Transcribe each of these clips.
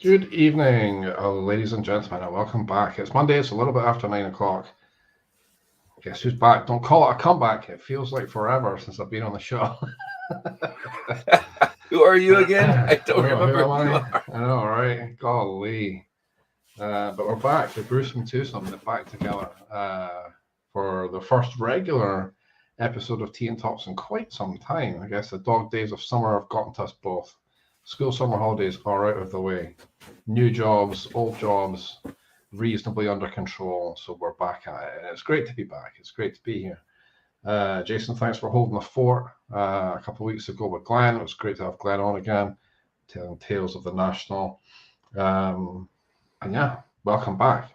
Good evening, ladies and gentlemen, and welcome back. It's Monday, it's a little bit after 9 o'clock. Guess who's back? Don't call it a comeback. It feels like forever since I've been on the show. Who are you again? I don't remember who who you I? are. I know, right? Golly. But we're back. Bruce and Twosome, they're back together for the first regular episode of Tea and Tops in quite some time. I guess the dog days of summer have gotten to us both. School summer holidays are out of the way. New jobs, old jobs, reasonably under control. So we're back at it. And it's great to be back. It's great to be here. Jason, thanks for holding the fort a couple of weeks ago with Glenn. It was great to have Glenn on again, telling tales of the national. And yeah, welcome back.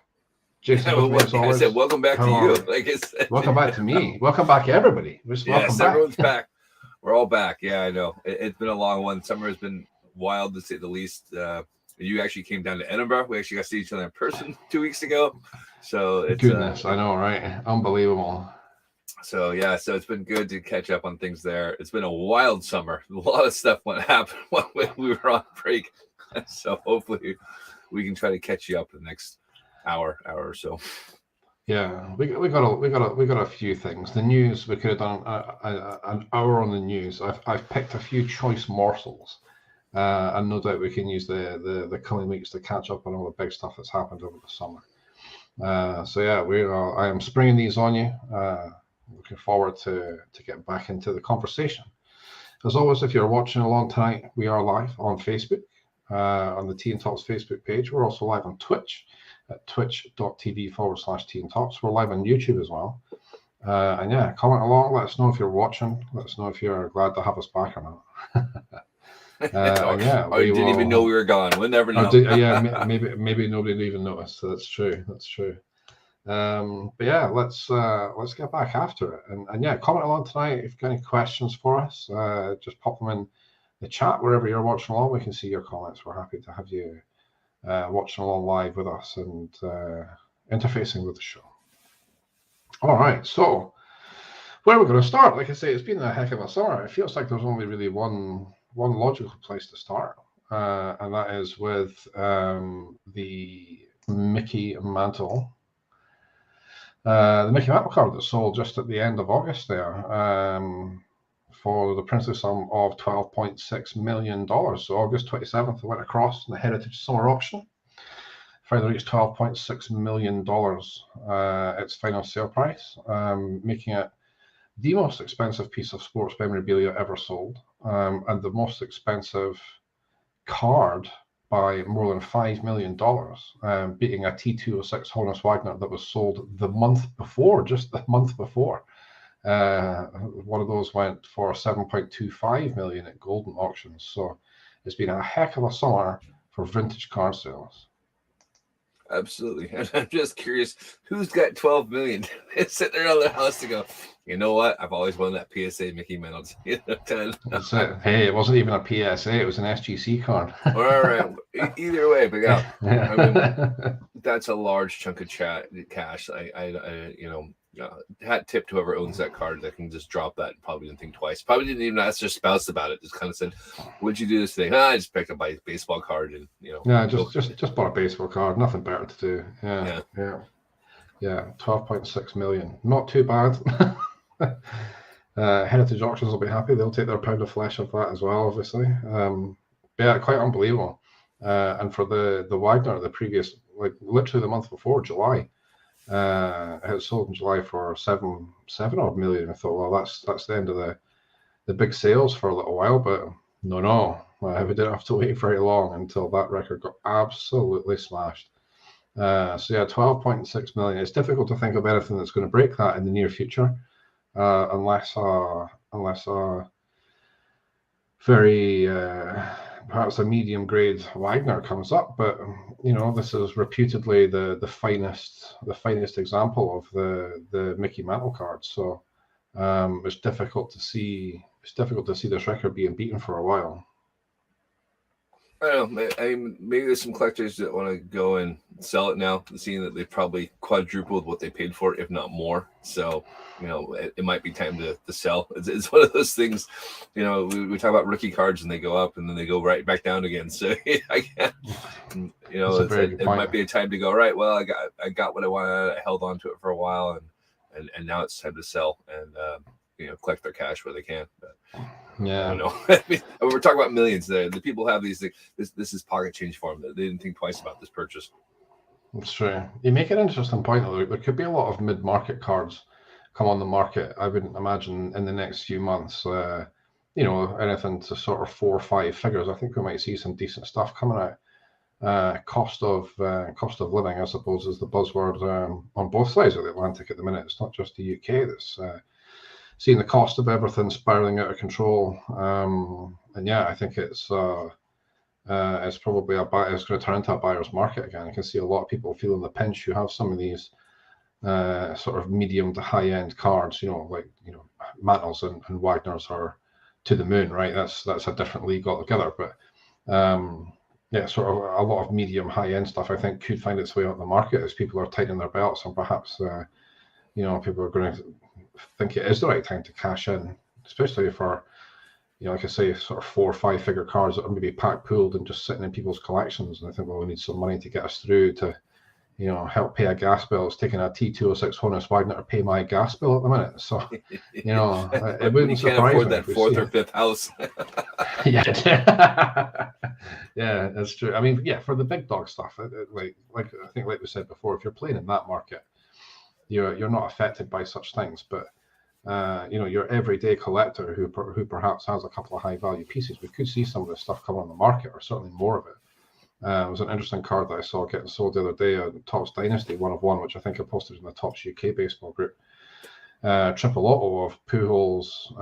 Jason, with me as always. I said, welcome back to you. Like I said, welcome back to me. Welcome back, everybody. Yes, everyone's back. We're all back. Yeah, I know. It's been a long one. Summer has been wild, to say the least. You actually came down to Edinburgh. We actually got to see each other in person 2 weeks ago. So it's goodness, I know, right? Unbelievable. So yeah, so it's been good to catch up on things there. It's been a wild summer. A lot of stuff happened when we were on break. So hopefully we can try to catch you up in the next hour or so. Yeah, we got a few things. The news, we could have done an hour on the news. I've picked a few choice morsels, and no doubt we can use the coming weeks to catch up on all the big stuff that's happened over the summer. So yeah, I am springing these on you. Looking forward to get back into the conversation. As always, if you're watching along tonight, we are live on Facebook, on the Tea and Tops Facebook page. We're also live on Twitch at twitch.tv/Tea and Tops. We're live on YouTube as well. And yeah, comment along. Let us know if you're watching. Let us know if you're glad to have us back or not. I didn't even know we were gone. We'll never know. Maybe nobody even noticed. So that's true. That's true. But yeah, let's get back after it. And yeah, comment along tonight. If you've got any questions for us, just pop them in the chat wherever you're watching along. We can see your comments. We're happy to have you watching along live with us and interfacing with the show. All right, so where are we going to start? Like I say, it's been a heck of a summer. It feels like there's only really one logical place to start, and that is with the Mickey Mantle. The Mickey Mantle card that sold just at the end of August there for the princely sum of $12.6 million. So August 27th, it went across in the Heritage Summer Auction. Finally reached $12.6 million, its final sale price, making it the most expensive piece of sports memorabilia ever sold, and the most expensive card by more than $5 million, beating a T206 Honus Wagner that was sold just the month before. One of those went for $7.25 million at Golden Auctions. So it's been a heck of a summer for vintage card sales. Absolutely. I'm just curious, who's got 12 million sitting there on their house to go, you know what? I've always wanted that PSA Mickey Mantle. That's it. Hey, it wasn't even a PSA, it was an SGC card. All right. Either way, but yeah. I mean, that's a large chunk of cash. I hat tip to whoever owns that card that can just drop that and probably didn't think twice. Probably didn't even ask their spouse about it. Just kind of said, "What'd you do this thing?" I just picked up my baseball card and Yeah, just bought a baseball card. Nothing better to do. Yeah. 12.6 million. Not too bad. Heritage Auctions will be happy. They'll take their pound of flesh of that as well, obviously. Yeah, quite unbelievable. And for the Wagner, the previous, literally the month before, July. It had sold in July for seven odd million. I thought, well, that's the end of the big sales for a little while, but no, we didn't have to wait very long until that record got absolutely smashed. So yeah, 12.6 million. It's difficult to think of anything that's going to break that in the near future, unless very perhaps a medium grade Wagner comes up, but this is reputedly the finest example of the Mickey Mantle card. So it's difficult to see this record being beaten for a while. I don't know. I mean, maybe there's some collectors that want to go and sell it now, seeing that they've probably quadrupled what they paid for it, if not more. So, it might be time to sell. It's one of those things, we talk about rookie cards and they go up and then they go right back down again. So I can't, it might be a time to go, right, well, I got what I wanted. I held on to it for a while and now it's time to sell and, collect their cash where they can. But yeah, I don't know. I mean, we're talking about millions. The people have these things. This is pocket change for them. They didn't think twice about this purchase. That's true. You make an interesting point, though. There could be a lot of mid-market cards come on the market. I wouldn't imagine in the next few months, anything to sort of 4 or 5 figures. I think we might see some decent stuff coming out. Cost of living, I suppose, is the buzzword on both sides of the Atlantic at the minute. It's not just the UK that's seeing the cost of everything spiraling out of control. And yeah, I think it's probably it's going to turn into a buyer's market again. I can see a lot of people feeling the pinch who have some of these sort of medium to high end cards, Mantles and Wagner's are to the moon, right? That's a different league altogether. But sort of a lot of medium high end stuff I think could find its way out the market as people are tightening their belts, and perhaps people are going to think it is the right time to cash in, especially for like I say, sort of 4 or 5 figure cards that are maybe pack pooled and just sitting in people's collections. And I think, well, we need some money to get us through to help pay a gas bill. It's taking a T206 Honus Wagner to pay my gas bill at the minute. So it wouldn't surprise me. You can't afford that 4th or 5th house. Yeah, that's true. I mean, yeah, for the big dog stuff, like I think, like we said before, if you're playing in that market, you're not affected by such things. But your everyday collector who perhaps has a couple of high value pieces, we could see some of this stuff come on the market, or certainly more of it. It was an interesting card that I saw getting sold the other day, Topps Dynasty 1 of 1, which I think I posted in the Topps UK baseball group. Triple auto of Pujols,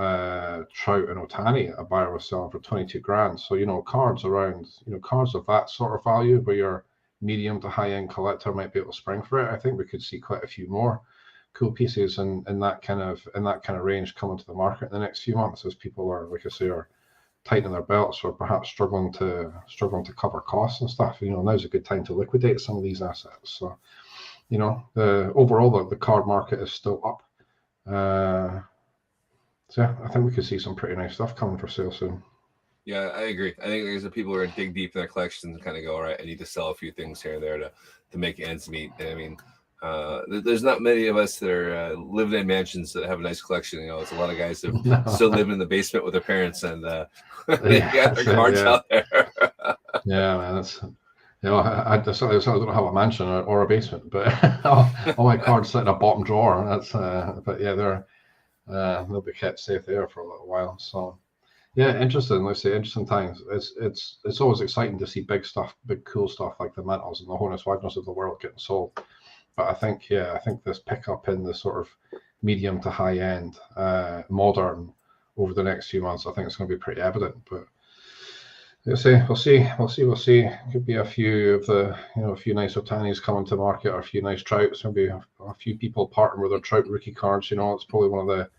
Trout, and Ohtani. A buyer was selling for 22 grand. So cards around, cards of that sort of value, where your medium to high end collector might be able to spring for it. I think we could see quite a few more cool pieces in that kind of range coming to the market in the next few months, as people are, like I say, are tightening their belts or perhaps struggling to cover costs and stuff. Now's a good time to liquidate some of these assets. So overall the card market is still up. So yeah, I think we could see some pretty nice stuff coming for sale soon. Yeah, I agree. I think there's the people who are dig deep in their collections and kind of go, all right, I need to sell a few things here and there to make ends meet. And I mean, there's not many of us that are living in mansions that have a nice collection. It's a lot of guys that still live in the basement with their parents and they got their cards out there. Yeah, man, that's I don't have a mansion or a basement, but all my cards sit in a bottom drawer. That's but yeah, they'll be kept safe there for a little while. So yeah, interesting. Let's say interesting times. It's always exciting to see big stuff, big cool stuff like the Mantles and the Honus Wagners of the world getting sold. But I think this pickup in the sort of medium to high end modern over the next few months, I think it's going to be pretty evident. But we'll see. Could be a few of the a few nice Ohtanis coming to market, or a few nice Trouts. Maybe a few people parting with their Trout rookie cards. It's probably one of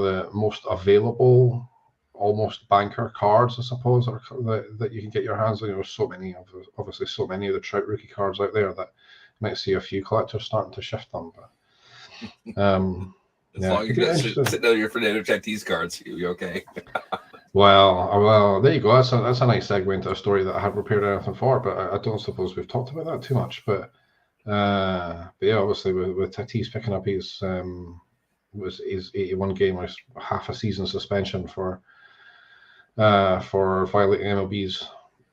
the most available, almost banker cards, I suppose, that you can get your hands on. There's so many of the Trout rookie cards out there that you might see a few collectors starting to shift them. But as long as you're sitting on your Fernando Tatis cards, you're okay. Well, there you go. That's a nice segue into a story that I haven't prepared anything for, but I don't suppose we've talked about that too much. But yeah, obviously with Tatis picking up his 81 game, was half a season suspension for violating MLB's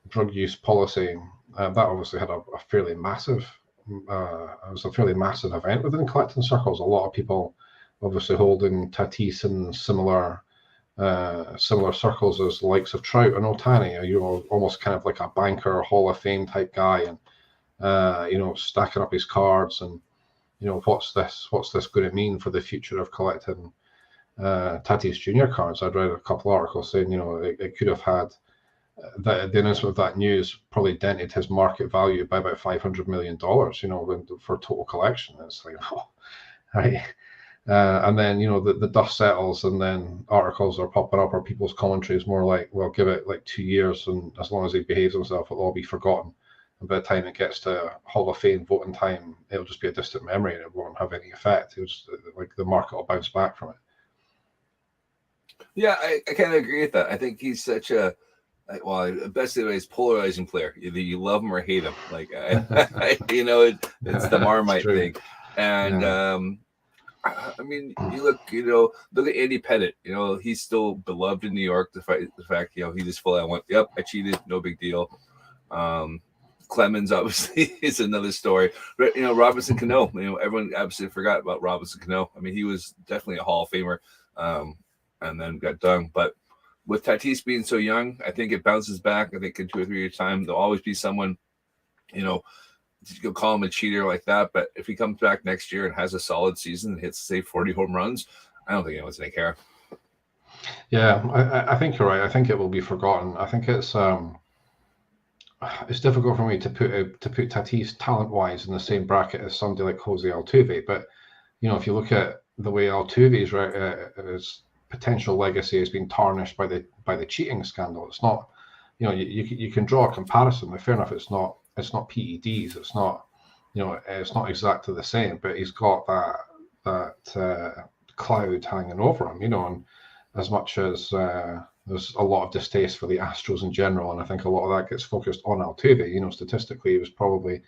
drug use policy. That obviously had a fairly massive. It was a fairly massive event within collecting circles. A lot of people obviously holding Tatis in similar circles as the likes of Trout and Ohtani. Almost kind of like a banker, Hall of Fame type guy, and stacking up his cards, and what's this going to mean for the future of collecting Tatis Jr. cards. I'd read a couple articles saying it could have had the announcement of that news probably dented his market value by about $500 million. For total collection. It's like, right. And then, the dust settles, and then articles are popping up, or people's commentary is more like, well, give it like 2 years, and as long as he behaves himself, it'll all be forgotten. And by the time it gets to Hall of Fame voting time, it'll just be a distant memory, and it won't have any effect. It'll just, like, the market will bounce back from it. Yeah, I kind of agree with that. I think he's such a, well, best way is polarizing player. Either you love him or hate him. Like, it's the Marmite thing. And I mean, you look at Andy Pettitte. He's still beloved in New York. The fact, he just fully went, yep, I cheated, no big deal. Clemens obviously is another story. But Robinson Cano, everyone absolutely forgot about Robinson Cano. I mean, he was definitely a Hall of Famer, and then got done. But with Tatis being so young, I think it bounces back. I think in 2 or 3 years' time, there'll always be someone, you'll call him a cheater like that. But if he comes back next year and has a solid season and hits, say, 40 home runs, I don't think anyone's going to care. Yeah, I think you're right. I think it will be forgotten. I think it's difficult for me to put Tatis talent-wise in the same bracket as somebody like Jose Altuve. But if you look at the way Altuve's potential legacy has been tarnished by the cheating scandal, it's not. You can draw a comparison. But fair enough, it's not PEDs. It's not. It's not exactly the same. But he's got that cloud hanging over him. And as much as there's a lot of distaste for the Astros in general, and I think a lot of that gets focused on Altuve. Statistically, he was probably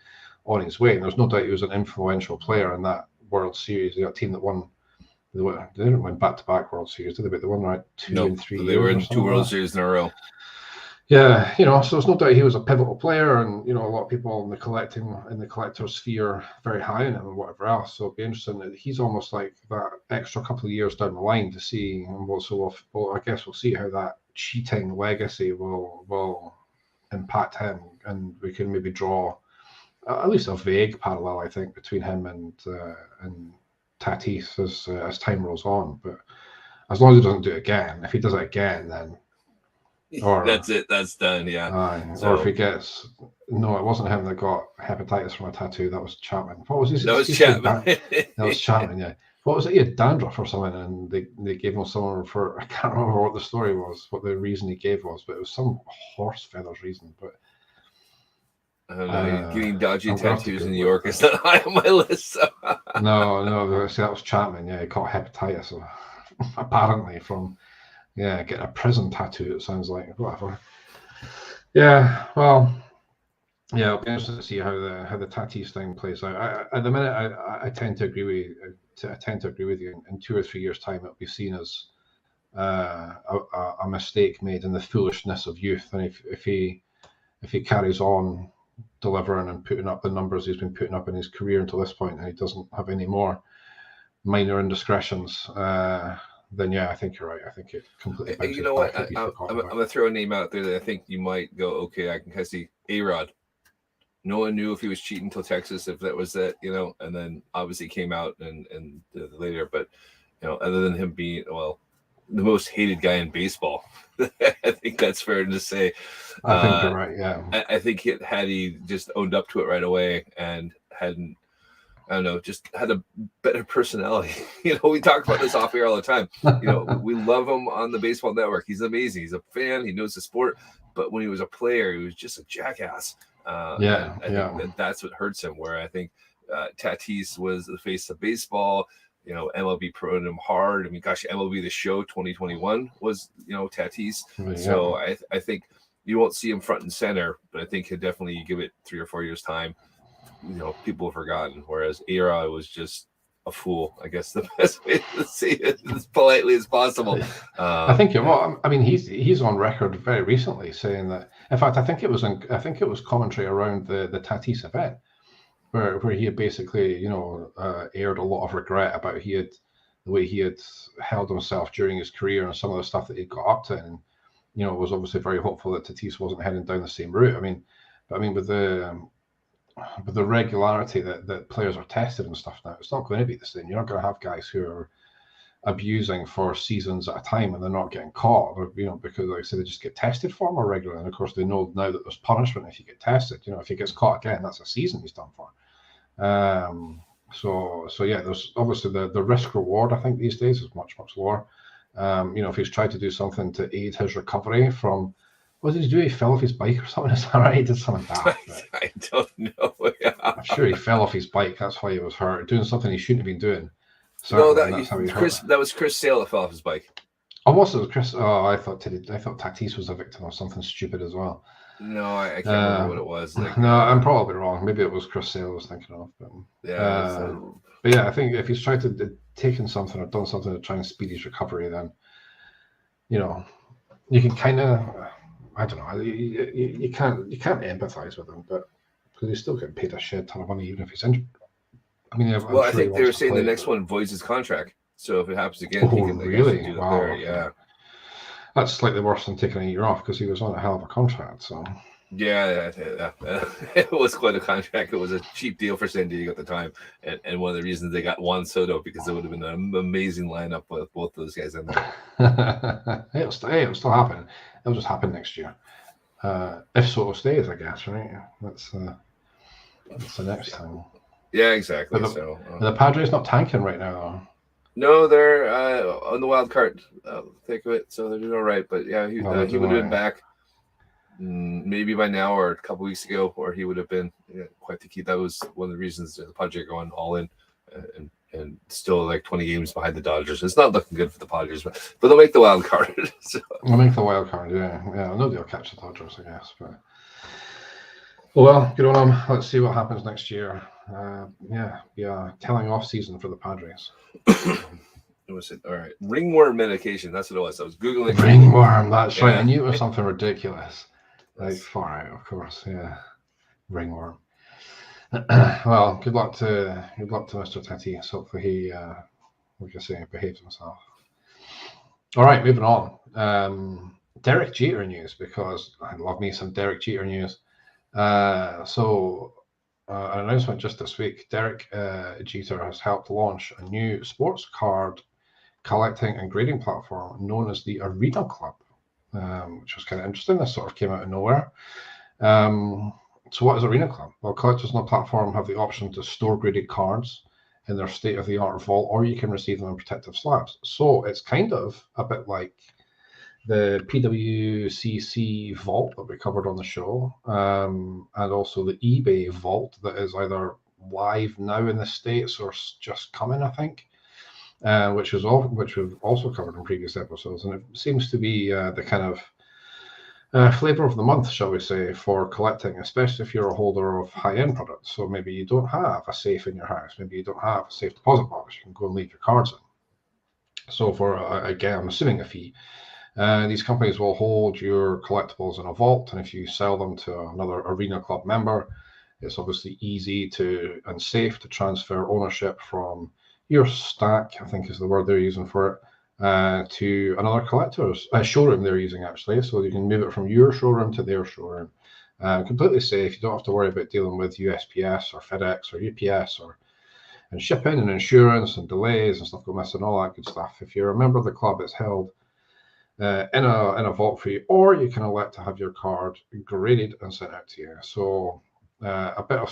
on his way, and there's no doubt he was an influential player in that World Series. That team that won. They didn't win back-to-back World Series, did they? But they won like 2 and 3 years. They were in 2 World Series in a row. Yeah, so there's no doubt he was a pivotal player, and a lot of people in the collector sphere very high on him and whatever else. So it'd be interesting that he's almost like that extra couple of years down the line to see, and I guess we'll see how that cheating legacy will impact him, and we can maybe draw at least a vague parallel, I think, between him and Tatis as time rolls on. But as long as he doesn't do it again, if he does it again, then. Or, that's it. That's done. Yeah. Or if he gets, no, it wasn't him that got hepatitis from a tattoo. That was Chapman. What was his? That was Chapman. That was Chapman. Yeah. What was it? He had dandruff or something, and they gave him someone for. I can't remember what the story was, what the reason he gave was, but it was some horse feathers reason. But I don't know. Getting dodgy tattoos in New York is not high on my list. So. No. See, that was Chapman. Yeah, he caught hepatitis, apparently from. Yeah, getting a prison tattoo, it sounds like, whatever. Yeah, well, yeah, it'll be interesting to see how the Tatis thing plays out. At the minute, I tend to agree with you. In 2 or 3 years' time, it'll be seen as a mistake made in the foolishness of youth. And if he carries on delivering and putting up the numbers he's been putting up in his career until this point, and he doesn't have any more minor indiscretions, then yeah, I think you're right. I think it completely. And you know what? I'm gonna throw a name out there that I think you might go, okay, I can kind of see A-Rod. No one knew if he was cheating until Texas, if that was that, and then obviously came out and later. But other than him being the most hated guy in baseball, I think that's fair to say. I think you're right. Yeah, I think had he just owned up to it right away and hadn't. I don't know, just had a better personality. We talk about this off air all the time. We love him on the Baseball Network. He's amazing. He's a fan. He knows the sport. But when he was a player, he was just a jackass. I think that's what hurts him. Where I think Tatis was the face of baseball. MLB promoted him hard. I mean, gosh, MLB The Show 2021 was, Tatis. Yeah. So I think you won't see him front and center, but I think he'll definitely give it 3 or 4 years' time. People have forgotten, whereas A-Rod was just a fool, I guess the best way to say it as politely as possible. I think he's on record very recently saying that. In fact, I think it was commentary around the Tatis event where he had basically aired a lot of regret about the way he had held himself during his career and some of the stuff that he got up to, and was obviously very hopeful that Tatis wasn't heading down the same route. With the regularity that players are tested and stuff now, it's not going to be the same. You're not going to have guys who are abusing for seasons at a time and they're not getting caught, because like I said, they just get tested far more regularly. And of course, they know now that there's punishment if you get tested. If he gets caught again, that's a season he's done for. So yeah, there's obviously the risk reward, I think, these days is much lower. If he's tried to do something to aid his recovery from, what did he do? He fell off his bike or something. Is that right? He did something bad. I don't know. Yeah. I'm sure he fell off his bike. That's why he was hurt. Doing something he shouldn't have been doing. No, that was Chris Sale that fell off his bike. Oh, was it Chris? Oh, I thought Tatis was a victim of something stupid as well. No, I can't remember what it was. No, I'm probably wrong. Maybe it was Chris Sale I was thinking of. But, but yeah, I think if he's tried to taken something or done something to try and speed his recovery, then you can kind of, I don't know, you can't empathize with him, but because he's still getting paid a shit ton of money even if he's injured. I mean, I think they were saying the next one voids his contract. So if it happens again, he can really do that wow. there. Yeah, that's slightly worse than taking a year off because he was on a hell of a contract. So yeah, it was quite a contract. It was a cheap deal for San Diego at the time, and one of the reasons they got Juan Soto because it would have been an amazing lineup with both those guys in there. It'll still happen. It'll just happen next year if Soto stays, I guess. Right? That's the next thing. Yeah, exactly. The Padres not tanking right now, though. No, they're on the wild card thick of it, so they're doing all right. But yeah, he would have been back maybe by now or a couple weeks ago, or he would have been quite the key. That was one of the reasons the Padres going all in and still like 20 games behind the Dodgers. It's not looking good for the Padres, but they'll make the wild card. So. They'll make the wild card, yeah. Nobody will catch the Dodgers, I guess. But well, good on them. Let's see what happens next year. Telling off season for the Padres. What was it? All right, ringworm medication. That's what it was. I was googling ringworm. That's right. I knew it was something ridiculous. Like far out, of course. Yeah, ringworm. Well, good luck to Mr. Tatis. Hopefully he, like I say, behaves himself. All right, moving on. Derek Jeter news, because I love me some Derek Jeter news. An announcement just this week. Derek Jeter has helped launch a new sports card collecting and grading platform known as the Arena Club, which was kind of interesting. This sort of came out of nowhere. So what is Arena Club? Well, collectors on the platform have the option to store graded cards in their state-of-the-art vault, or you can receive them in protective slabs. So it's kind of a bit like the PWCC vault that we covered on the show, and also the eBay vault that is either live now in the States or just coming, I think, which we've also covered in previous episodes. And it seems to be the kind of flavor of the month, shall we say, for collecting, especially if you're a holder of high-end products. So maybe you don't have a safe in your house, maybe you don't have a safe deposit box you can go and leave your cards in. So for again, I'm assuming a fee, these companies will hold your collectibles in a vault, and if you sell them to another Arena Club member, it's obviously easy and safe to transfer ownership from your stack, I think is the word they're using for it, to another collector's showroom they're using, actually. So you can move it from your showroom to their showroom. Completely safe. You don't have to worry about dealing with USPS or FedEx or UPS and shipping and insurance and delays and stuff going missing, all that good stuff. If you're a member of the club, it's held in a vault for you, or you can elect to have your card graded and sent out to you. So a bit of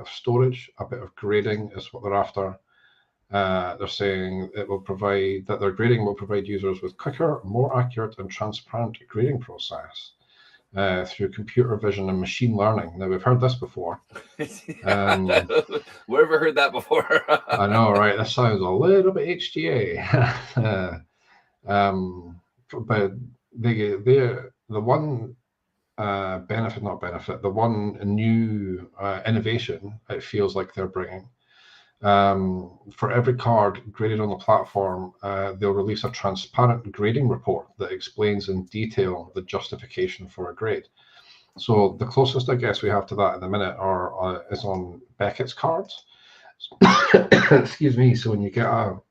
storage, a bit of grading is what they're after. They're saying their grading will provide users with quicker, more accurate, and transparent grading process through computer vision and machine learning. Now, we've heard this before. Where have we heard that before? I know, right? This sounds a little bit HGA. But the one the one new innovation it feels like they're bringing. For every card graded on the platform, they'll release a transparent grading report that explains in detail the justification for a grade. So the closest I guess we have to that in a minute is on Beckett's cards. Excuse me. So when you get a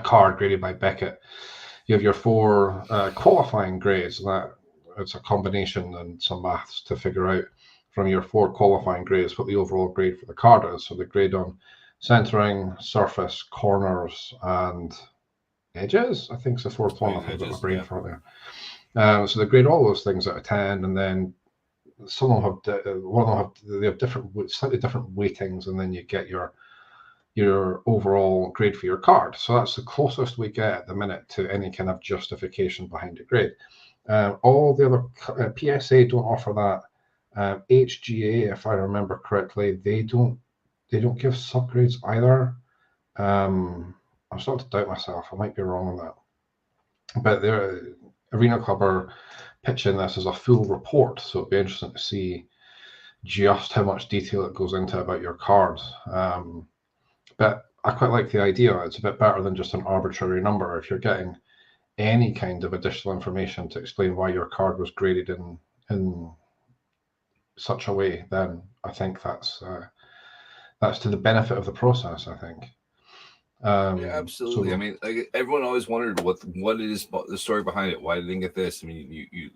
card graded by Beckett, you have your 4 qualifying grades. That it's a combination and some maths to figure out from your 4 qualifying grades what the overall grade for the card is. So the grade on centering, surface, corners, and edges, I think is the 4th one. I've got my brain for it there. So they grade all those things out of 10, and then some of them have slightly different weightings, and then you get your your overall grade for your card. So that's the closest we get at the minute to any kind of justification behind a grade. All the other PSA don't offer that. HGA, if I remember correctly, they don't give subgrades either. I'm starting to doubt myself. I might be wrong on that. But the Arena Club are pitching this as a full report, so it'd be interesting to see just how much detail it goes into about your cards. But I quite like the idea. It's a bit better than just an arbitrary number. If you're getting any kind of additional information to explain why your card was graded in such a way, then I think that's to the benefit of the process, I think. Yeah, absolutely. I mean, like, everyone always wondered what it is, the story behind it. Why did they get this? I mean,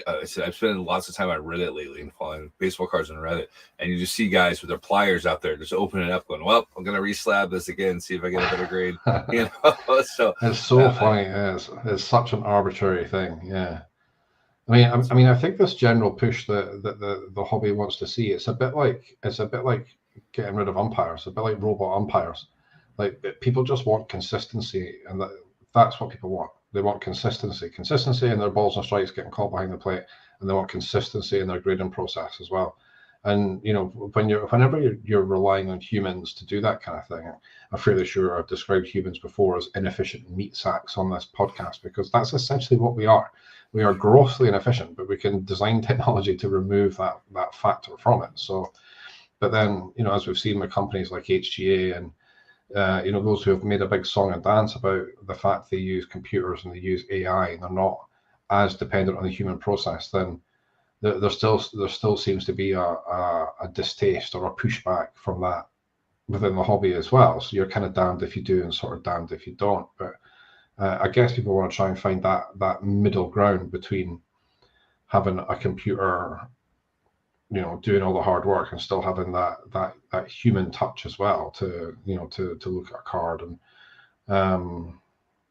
I said I've spent lots of time on Reddit lately and following baseball cards on Reddit, and you just see guys with their pliers out there just opening it up, going, "Well, I'm gonna reslab this again, see if I get a better grade." You know, so it's so funny. It's such an arbitrary thing. Yeah. I mean, I think this general push that the hobby wants to see. It's a bit like getting rid of umpires. A bit like robot umpires. Like, people just want consistency, and that's what people want. They want consistency in their balls and strikes getting caught behind the plate, and they want consistency in their grading process as well. And you know, whenever you're relying on humans to do that kind of thing, I'm fairly sure I've described humans before as inefficient meat sacks on this podcast, because that's essentially what we are. We are grossly inefficient, but we can design technology to remove that factor from it. So, but then, you know, as we've seen with companies like HGA and you know, those who have made a big song and dance about the fact they use computers and they use AI and they're not as dependent on the human process, then there still seems to be a distaste or a pushback from that within the hobby as well. So you're kind of damned if you do and sort of damned if you don't. But I guess people want to try and find that middle ground between having a computer, you know, doing all the hard work and still having that human touch as well to, you know, to look at a card. And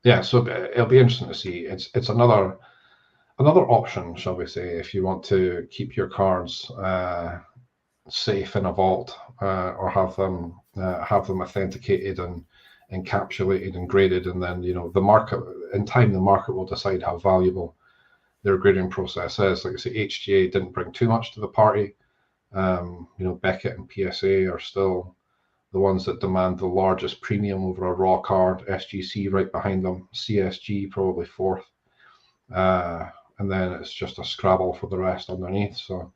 yeah, so it'll be interesting to see. It's another option, shall we say, if you want to keep your cards safe in a vault, or have them authenticated and encapsulated and graded, and then, you know, the market will decide how valuable their grading process is. Like I say, HGA didn't bring too much to the party. You know, Beckett and PSA are still the ones that demand the largest premium over a raw card. SGC right behind them. CSG probably fourth. And then it's just a Scrabble for the rest underneath. So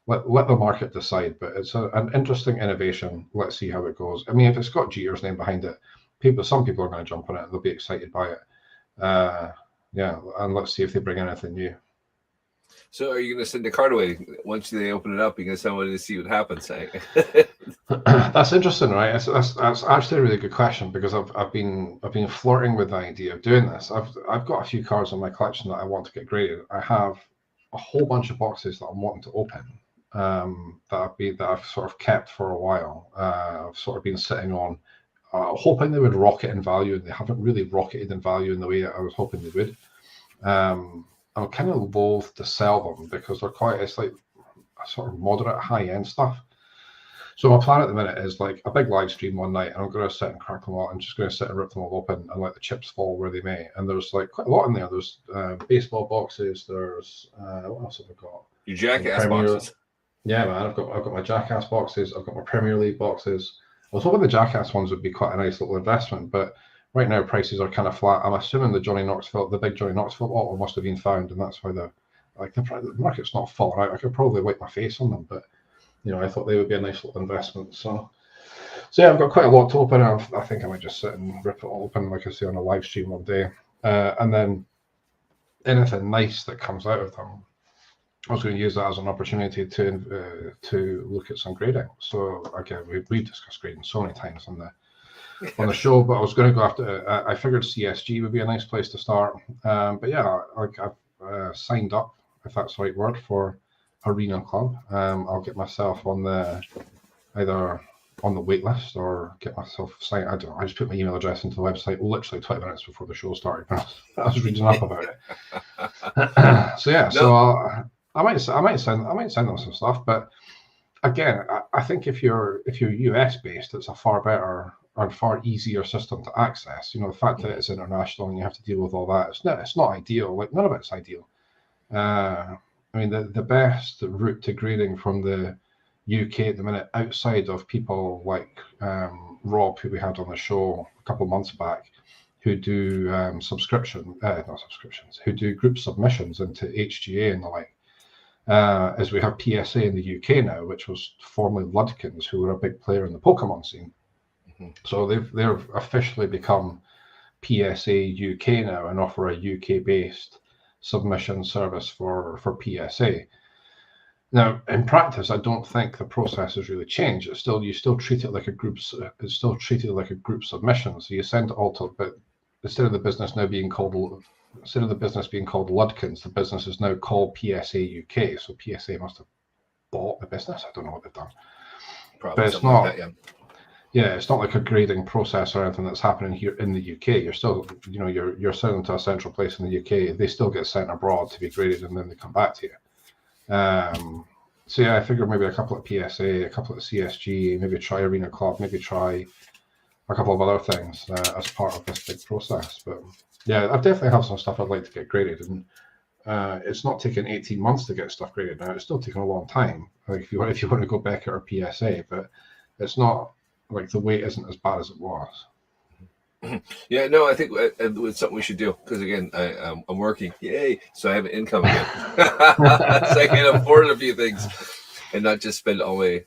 let the market decide. But it's an interesting innovation. Let's see how it goes. I mean, if it's got Jeter's name behind it, some people are going to jump on it. They'll be excited by it. Yeah, and let's see if they bring anything new. So are you going to send the card away once they open it up? You're going to send one to see what happens. That's interesting, right? That's actually a really good question, because I've been flirting with the idea of doing this. I've got a few cards in my collection that I want to get graded. I have a whole bunch of boxes that I'm wanting to open, that I've sort of kept for a while. I've sort of been sitting on, hoping they would rocket in value, and they haven't really rocketed in value in the way that I was hoping they would. I'm kind of loath to sell them because it's like a sort of moderate high-end stuff. So my plan at the minute is like a big live stream one night, and I'm going to sit and crack them all. I'm just going to sit and rip them all open and let the chips fall where they may. And there's like quite a lot in there. There's baseball boxes. There's what else have I got? Your Jackass boxes. Yeah, man. I've got my Jackass boxes. I've got my Premier League boxes. I was hoping the Jackass ones would be quite a nice little investment, but right now prices are kind of flat. I'm assuming the big Johnny Knoxville bottle must have been found, and that's why the market's not falling out. I could probably wipe my face on them, but you know, I thought they would be a nice little investment. So yeah, I've got quite a lot to open. I think I might just sit and rip it all open, like I say, on a live stream one day, and then anything nice that comes out of them, I was going to use that as an opportunity to look at some grading. So again, we've discussed grading so many times on the show, but I was going to go after. I figured CSG would be a nice place to start. But yeah, I've signed up, if that's the right word, for Arena Club. I'll get myself either on the wait list or get myself signed. I don't know. I just put my email address into the website literally 20 minutes before the show started. I was reading up about it. So yeah, so I might send them some stuff. But again, I think if you're US based, it's a far better a far easier system to access. The fact that it's international and you have to deal with all that, it's not ideal. Like, none of it's ideal. I mean, the best route to grading from the UK at the minute, outside of people like Rob, who we had on the show a couple of months back, who do who do group submissions into HGA and the like, as we have PSA in the UK now, which was formerly Ludkins, who were a big player in the Pokemon scene. So they've officially become PSA UK now and offer a UK-based submission service for PSA. Now, in practice, I don't think the process has really changed. You still treat it like a group. It's still treated like a group submission. So you send it all to, but instead of the business being called Ludkins, the business is now called PSA UK. So PSA must have bought the business. I don't know what they've done. Probably, but it's not. Like that, yeah, it's not like a grading process or anything that's happening here in the UK. You're still, you're sending to a central place in the UK. They still get sent abroad to be graded, and then they come back to you. So yeah, I figured maybe a couple of PSA, a couple of CSG, maybe try Arena Club, maybe try a couple of other things as part of this big process. But yeah, I definitely have some stuff I'd like to get graded, and it's not taking 18 months to get stuff graded now. It's still taking a long time. Like if you want to go back at our PSA, but it's not like the wait isn't as bad as it was. Yeah, no, I think it's something we should do, because again, I'm working, yay, so I have an income again, so I can afford a few things and not just spend all my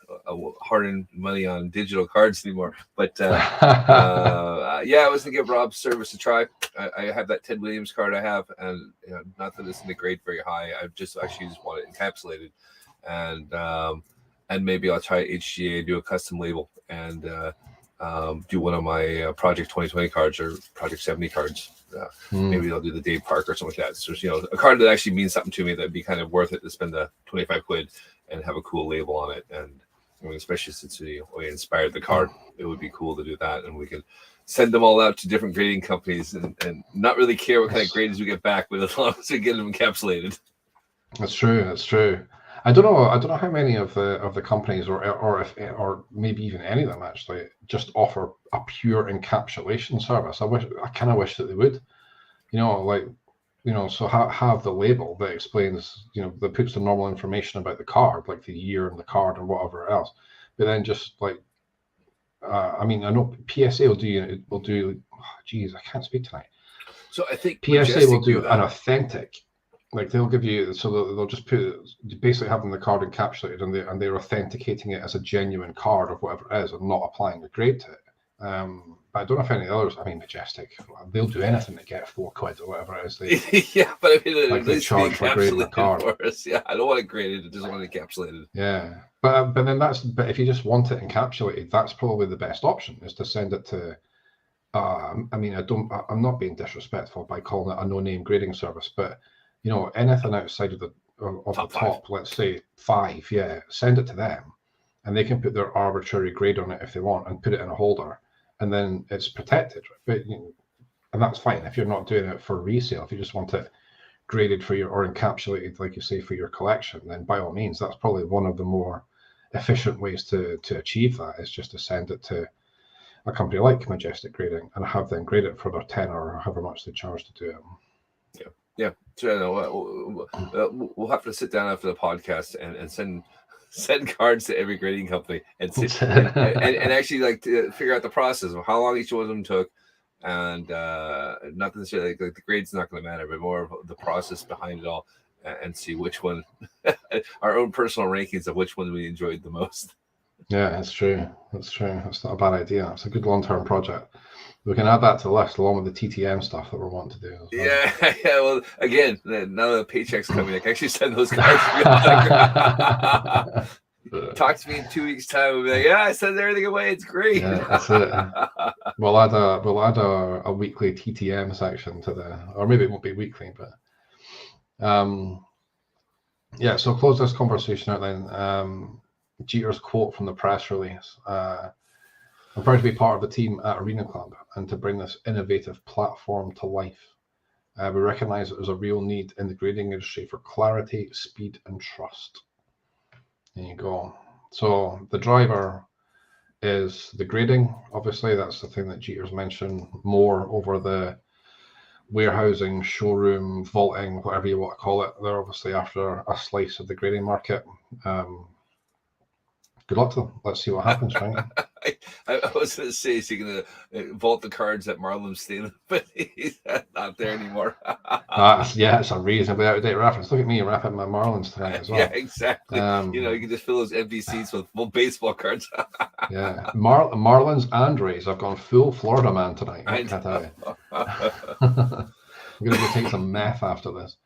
hard-earned money on digital cards anymore. But yeah, I was gonna give Rob's service a try. I have that Ted Williams card I have, and not that it's in the grade very high. I just want it encapsulated, and maybe I'll try HGA, do a custom label, and do one of my Project 2020 cards or Project 70 cards. Maybe I'll do the Dave Park or something like that. So, a card that actually means something to me, that'd be kind of worth it to spend the 25 quid and have a cool label on it. And especially since we inspired the card, it would be cool to do that. And we could send them all out to different grading companies and not really care what kind of grades we get back, but as long as we get them encapsulated. That's true. I don't know how many of the companies or maybe even any of them actually just offer a pure encapsulation service. I kind of wish that they would, so have the label that explains, that puts the normal information about the card, like the year and the card and whatever else, but then just like, I know PSA will do. Geez, I can't speak tonight. So I think PSA will do an authentic. Like they'll give you, so they'll just basically having the card encapsulated, and they're authenticating it as a genuine card of whatever it is, and not applying a grade to it. But I don't know if any others. Majestic, they'll do anything to get 4 quid or whatever it is. Yeah, but like they charge for grading the card. For us. Yeah, I don't want it graded. I just want it encapsulated. Yeah, but then if you just want it encapsulated, that's probably the best option, is to send it to. I'm not being disrespectful by calling it a no-name grading service, but anything outside of the top, let's say 5, send it to them, and they can put their arbitrary grade on it if they want, and put it in a holder, and then it's protected. But and that's fine if you're not doing it for resale. If you just want it graded for or encapsulated, like you say, for your collection, then by all means, that's probably one of the more efficient ways to achieve that, is just to send it to a company like Majestic Grading and have them grade it for their 10 or however much they charge to do it. Yeah, so we'll have to sit down after the podcast and send cards to every grading company and actually like to figure out the process of how long each one of them took, and not necessarily like the grade's not going to matter, but more of the process behind it all, and see which one, our own personal rankings of which one we enjoyed the most. Yeah, that's true. That's not a bad idea. It's a good long-term project. We can add that to the list along with the TTM stuff that we're wanting to do as well. Yeah. Well, again, now that the paycheck's coming, I can actually send those cards. Talk to me in 2 weeks' time. We'll be like, yeah, I sent everything away. It's great. Yeah, that's it. We'll add a weekly TTM section to or maybe it won't be weekly, but yeah. So close this conversation out then. Jeter's quote from the press release. I'm proud to be part of the team at Arena Club and to bring this innovative platform to life. We recognize that there's a real need in the grading industry for clarity, speed, and trust. There you go. So the driver is the grading. Obviously, that's the thing that Jeter's mentioned more over the warehousing, showroom, vaulting, whatever you want to call it. They're obviously after a slice of the grading market. Good luck to them. Let's see what happens, right? I was going to say, is he going to vault the cards that Marlon's stealing, but he's not there anymore. Yeah, it's a reasonably out-of-date reference. Look at me wrapping my Marlins tonight as well. Yeah, exactly. You can just fill those empty seats with full baseball cards. Yeah, Marlins and Rays. I've gone full Florida man tonight. What can I tell you? I'm going to go take some meth after this.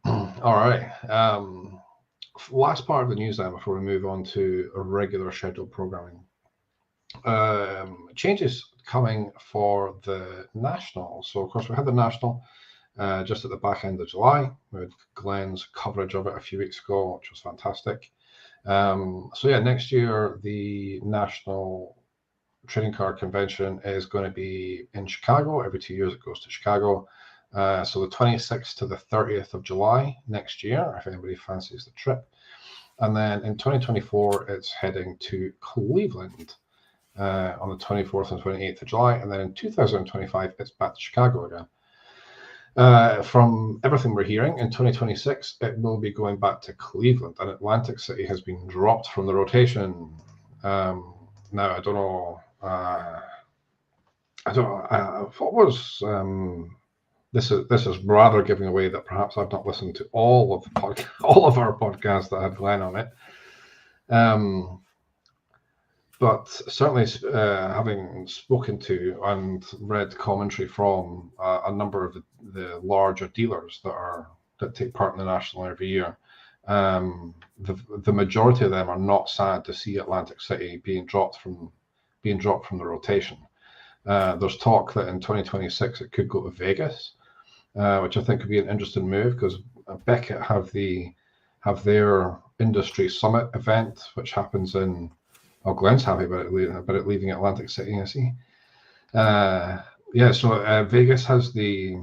All right. Last part of the news then before we move on to a regular scheduled programming. Changes coming for the National. So, of course, we had the National just at the back end of July. We had Glenn's coverage of it a few weeks ago, which was fantastic. So, yeah, next year, the National Trading Card Convention is going to be in Chicago. Every 2 years, it goes to Chicago. So the 26th to the 30th of July next year, if anybody fancies the trip. And then in 2024, it's heading to Cleveland on the 24th and 28th of July. And then in 2025, it's back to Chicago again. From everything we're hearing, in 2026, it will be going back to Cleveland, and Atlantic City has been dropped from the rotation. Now, I don't know. What was... This is rather giving away that perhaps I've not listened to all of our podcasts that had Glenn on it. But certainly, having spoken to and read commentary from a number of the larger dealers that take part in the National every year, the majority of them are not sad to see Atlantic City being dropped from the rotation. There's talk that in 2026 it could go to Vegas. Which I think could be an interesting move because Beckett have their industry summit event, which happens in. Oh, Glenn's happy about it leaving Atlantic City. I see. So Vegas has the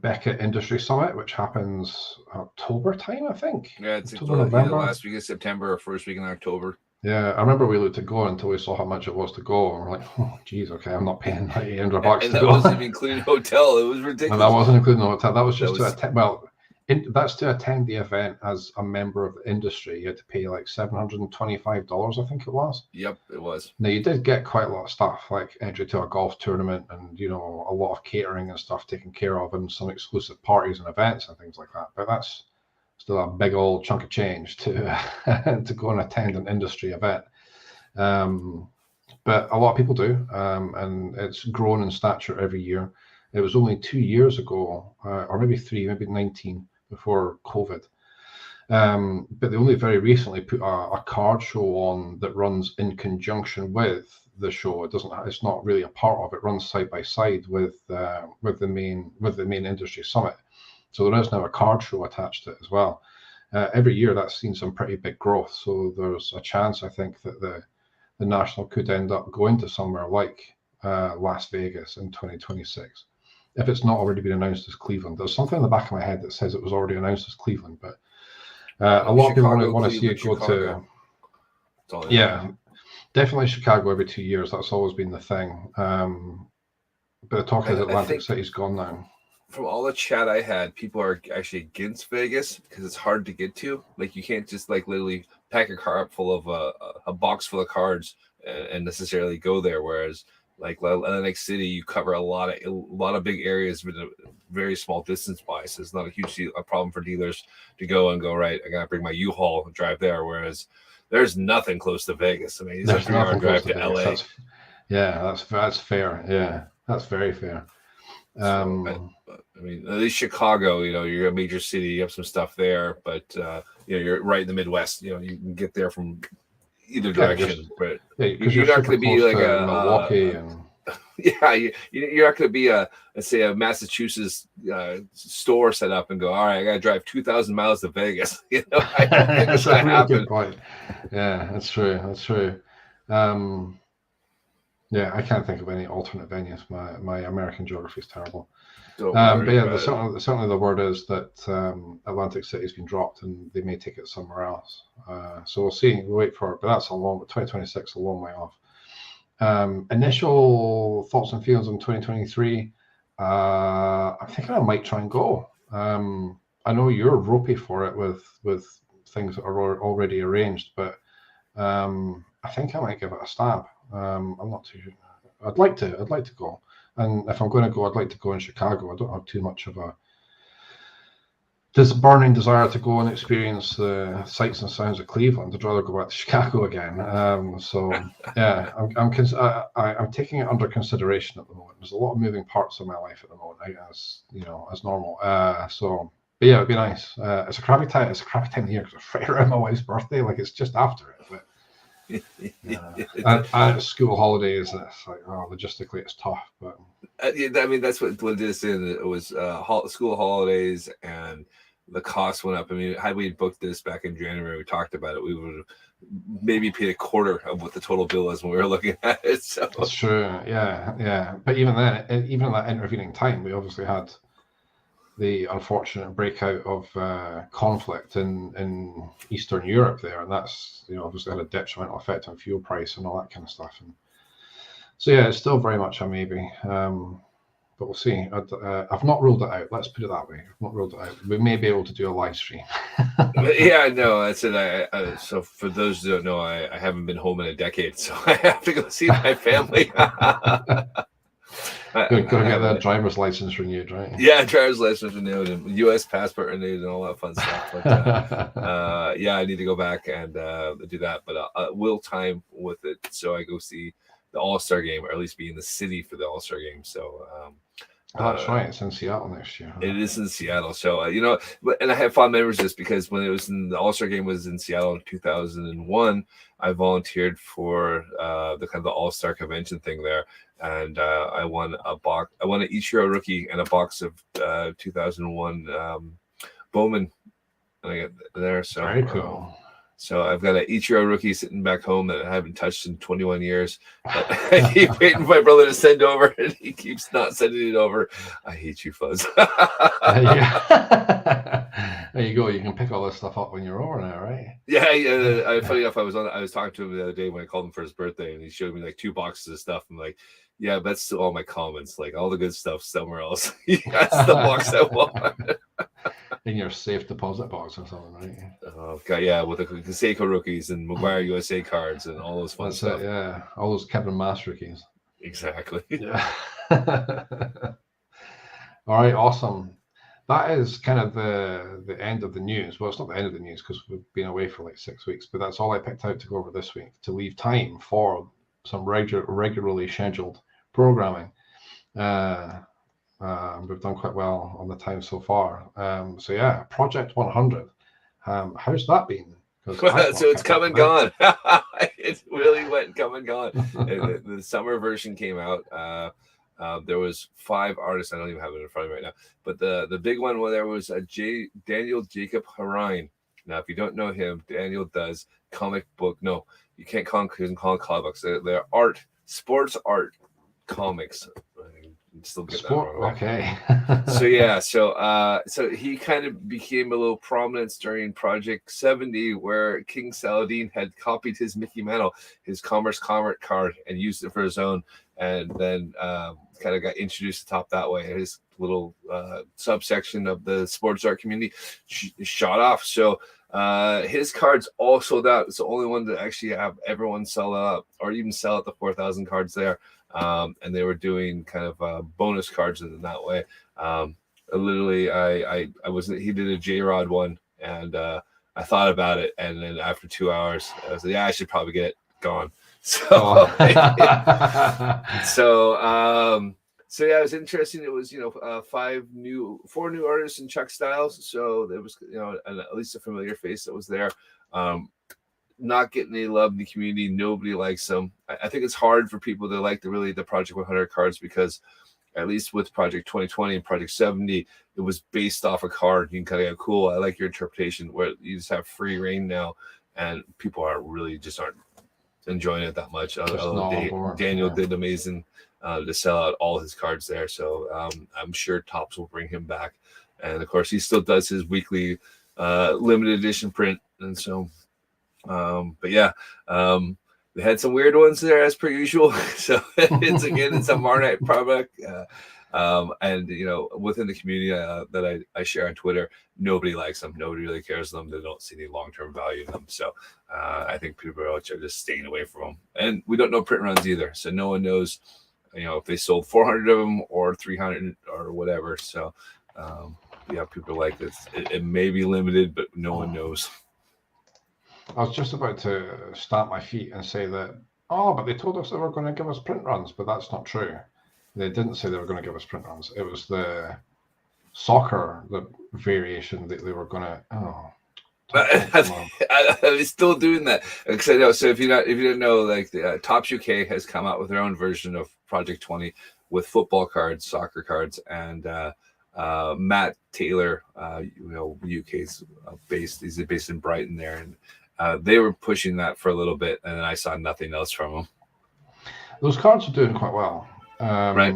Beckett Industry Summit, which happens October time, I think. Yeah, it's either last week of September or first week in October. Yeah, I remember we looked to go until we saw how much it was to go, and we're like, "Oh, geez, okay, I'm not paying like $800 to go." And that wasn't even including hotel; it was ridiculous. And that wasn't including the hotel. That was just to attend. Well, that's to attend the event as a member of the industry. You had to pay like $725, I think it was. Yep, it was. Now you did get quite a lot of stuff, like entry to a golf tournament, and a lot of catering and stuff taken care of, and some exclusive parties and events and things like that. But that's still a big old chunk of change to go and attend an industry event. But a lot of people do, and it's grown in stature every year. It was only 2 years ago, or maybe 3, maybe 19 before COVID. But they only very recently put a card show on that runs in conjunction with the show. It's not really a part of it. It runs side by side with the main industry summit. So there is now a card show attached to it as well. Every year that's seen some pretty big growth. So there's a chance, I think, that the National could end up going to somewhere like Las Vegas in 2026. If it's not already been announced as Cleveland. There's something in the back of my head that says it was already announced as Cleveland, but a lot of people want to see it go to... Yeah, definitely Chicago every 2 years. That's always been the thing. But the talk is Atlantic City's gone now. From all the chat I had, people are actually against Vegas because it's hard to get to. Like, you can't just literally pack a car up full of a box full of cards and necessarily go there. Whereas like Atlantic City, you cover a lot of big areas with a very small distance by. So it's not a problem for dealers to go right. I gotta bring my U-Haul and drive there. Whereas there's nothing close to Vegas. I mean, it's a 3-hour drive to LA. That's fair. Yeah, that's very fair. I mean, at least Chicago, you're a major city, you have some stuff there, but you're right in the Midwest. You can get there from either direction. But you're not going to be like a Milwaukee and you're not going to be let's say a Massachusetts store set up and go, all right, I got to drive 2,000 miles to Vegas. I don't think that's a really good point. Yeah, that's true. That's true. Yeah, I can't think of any alternate venues. My American geography is terrible. Don't But worry yeah, about it. certainly the word is that Atlantic City's been dropped and they may take it somewhere else. So we'll see. We'll wait for it, but that's 2026, a long way off. Initial thoughts and feelings on 2023. I'm thinking I might try and go. I know you're ropey for it with things that are already arranged, but I think I might give it a stab. I'm not too sure. I'd like to go. And if I'm going to go, I'd like to go in Chicago. I don't have too much of a burning desire to go and experience the sights and sounds of Cleveland. I'd rather go back to Chicago again. So yeah, I'm taking it under consideration at the moment. There's a lot of moving parts of my life at the moment, as as normal. So but yeah, it'd be nice. It's a crappy time. It's a crappy time of year because it's right around my wife's birthday. Like it's just after it, but. And school holidays, it's like, logistically it's tough, but I mean that's what it is. It was school holidays and the cost went up. I mean, had we booked this back in January, we talked about it, we would have maybe paid a quarter of what the total bill is when we were looking at it. So that's true. Yeah. But even then, even in that intervening time, we obviously had the unfortunate breakout of conflict in Eastern Europe there, and that's obviously had a detrimental effect on fuel price and all that kind of stuff. And so yeah, it's still very much a maybe, but we'll see. I've not ruled it out. Let's put it that way. I've not ruled it out. We may be able to do a live stream. Yeah, no, that's it. So for those who don't know, I haven't been home in a decade, so I have to go see my family. Go get that driver's license renewed, right? Yeah, driver's license renewed and U.S. passport renewed and all that fun stuff. But yeah, I need to go back and do that. But we'll time with it so I go see the All-Star game, or at least be in the city for the All-Star game. So that's right. It's in Seattle next year. It is in Seattle. So and I have fond memories of this because when it was in the All-Star game was in Seattle in 2001, I volunteered for the kind of the All-Star convention thing there. And I won an Ichiro rookie and a box of 2001 Bowman. And I got there. So very cool. So I've got an Ichiro rookie sitting back home that I haven't touched in 21 years. But I keep waiting for my brother to send over, and he keeps not sending it over. I hate you, Fuzz. Yeah. There you go. You can pick all this stuff up when you're over now, right? Yeah. Funny enough, I was talking to him the other day when I called him for his birthday, and he showed me like 2 boxes of stuff. I'm like, yeah, that's still all my comments. Like all the good stuff somewhere else. That's the box I want. In your safe deposit box or something, right? Oh God, yeah, with the Seiko rookies and McGuire USA cards and all those fun stuff. Yeah, all those Kevin Mass rookies. Exactly. Yeah. All right, awesome. That is kind of the end of the news. Well, it's not the end of the news because we've been away for like 6 weeks, but that's all I picked out to go over this week to leave time for some regularly scheduled programming. We've done quite well on the time so far. So yeah, Project 100. How's that been? So it's come and gone. It really went and come and gone. The summer version came out. There was 5 artists. I don't even have it in front of me right now. But the big one there was Daniel Jacob Harine. Now, if you don't know him, Daniel does comic book. No, you can't call them comic books. They're art, sports art comics. Still get that wrong. Okay. So he kind of became a little prominence during Project 70, where King Saladin had copied his Mickey Mantle, his Commerce card, and used it for his own, and then kind of got introduced to top that way. His little subsection of the sports art community shot off. So his cards all sold out. It's the only one to actually have everyone sell out or even sell out the 4,000 cards there. And they were doing kind of bonus cards in that way. Literally, he did a J-Rod one, and I thought about it, and then after 2 hours, I was like, yeah, I should probably get it gone. So, so yeah, it was interesting. It was 4 new artists in Chuck Styles, so there was at least a familiar face that was there. Not getting any love in the community. Nobody likes them. I think it's hard for people to like the Project 100 cards because at least with Project 2020 and Project 70, it was based off a card. You can kind of go, cool, I like your interpretation, where you just have free reign now, and people aren't enjoying it that much. Daniel did amazing to sell out all his cards there. So I'm sure Topps will bring him back. And of course, he still does his weekly limited edition print. And so, but yeah, they had some weird ones there as per usual. So it's a Marnite product. And within the community that I share on Twitter, nobody likes them. Nobody really cares them. They don't see any long-term value in them. So I think people are just staying away from them. And we don't know print runs either. So no one knows, if they sold 400 of them or 300 or whatever. So people are like this. It may be limited, but no one knows. I was just about to stamp my feet and say that, but they told us they were going to give us print runs, but that's not true. They didn't say they were going to give us print runs. It was the soccer, the variation that they were going to. I'm still doing that. So if you don't know, like the Topps UK has come out with their own version of Project 20 with football cards, soccer cards, and Matt Taylor, UK's based. He's based in Brighton there, and they were pushing that for a little bit, and then I saw nothing else from them. Those cards are doing quite well. Right.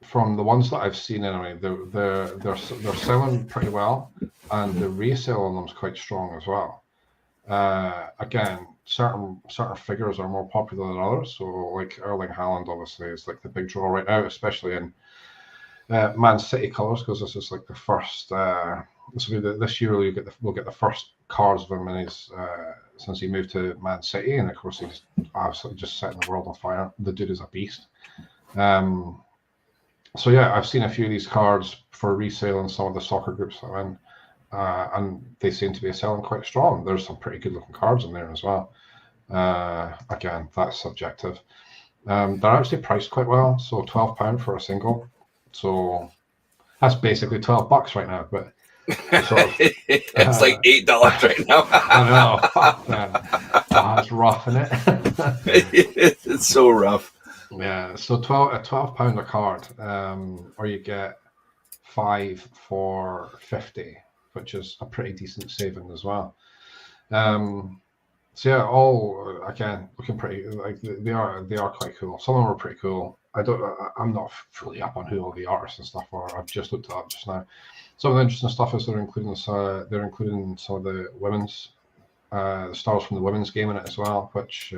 From the ones that I've seen anyway, they're selling pretty well, and the resale on them is quite strong as well. Again, certain figures are more popular than others. So like Erling Haaland obviously is like the big draw right now, especially in Man City colours, because this is like the first. This year we'll get the first cards of him in his since he moved to Man City, and of course he's absolutely just setting the world on fire. The dude is a beast. So yeah, I've seen a few of these cards for resale in some of the soccer groups I'm in, and they seem to be selling quite strong. There's some pretty good looking cards in there as well. Again, that's subjective. They're actually priced quite well, so £12 for a single. So that's basically $12 right now, but sort of, it's like $8 right now. I know, fuck man, it's rough, isn't it? It's so rough. Yeah, so £12 a card, or you get 5 for 50, which is a pretty decent saving as well. So yeah, all again looking pretty like they are quite cool. Some of them are pretty cool. I'm not fully up on who all the artists and stuff are. I've just looked it up just now. Some of the interesting stuff is they're including some of the women's stars from the women's game in it as well, which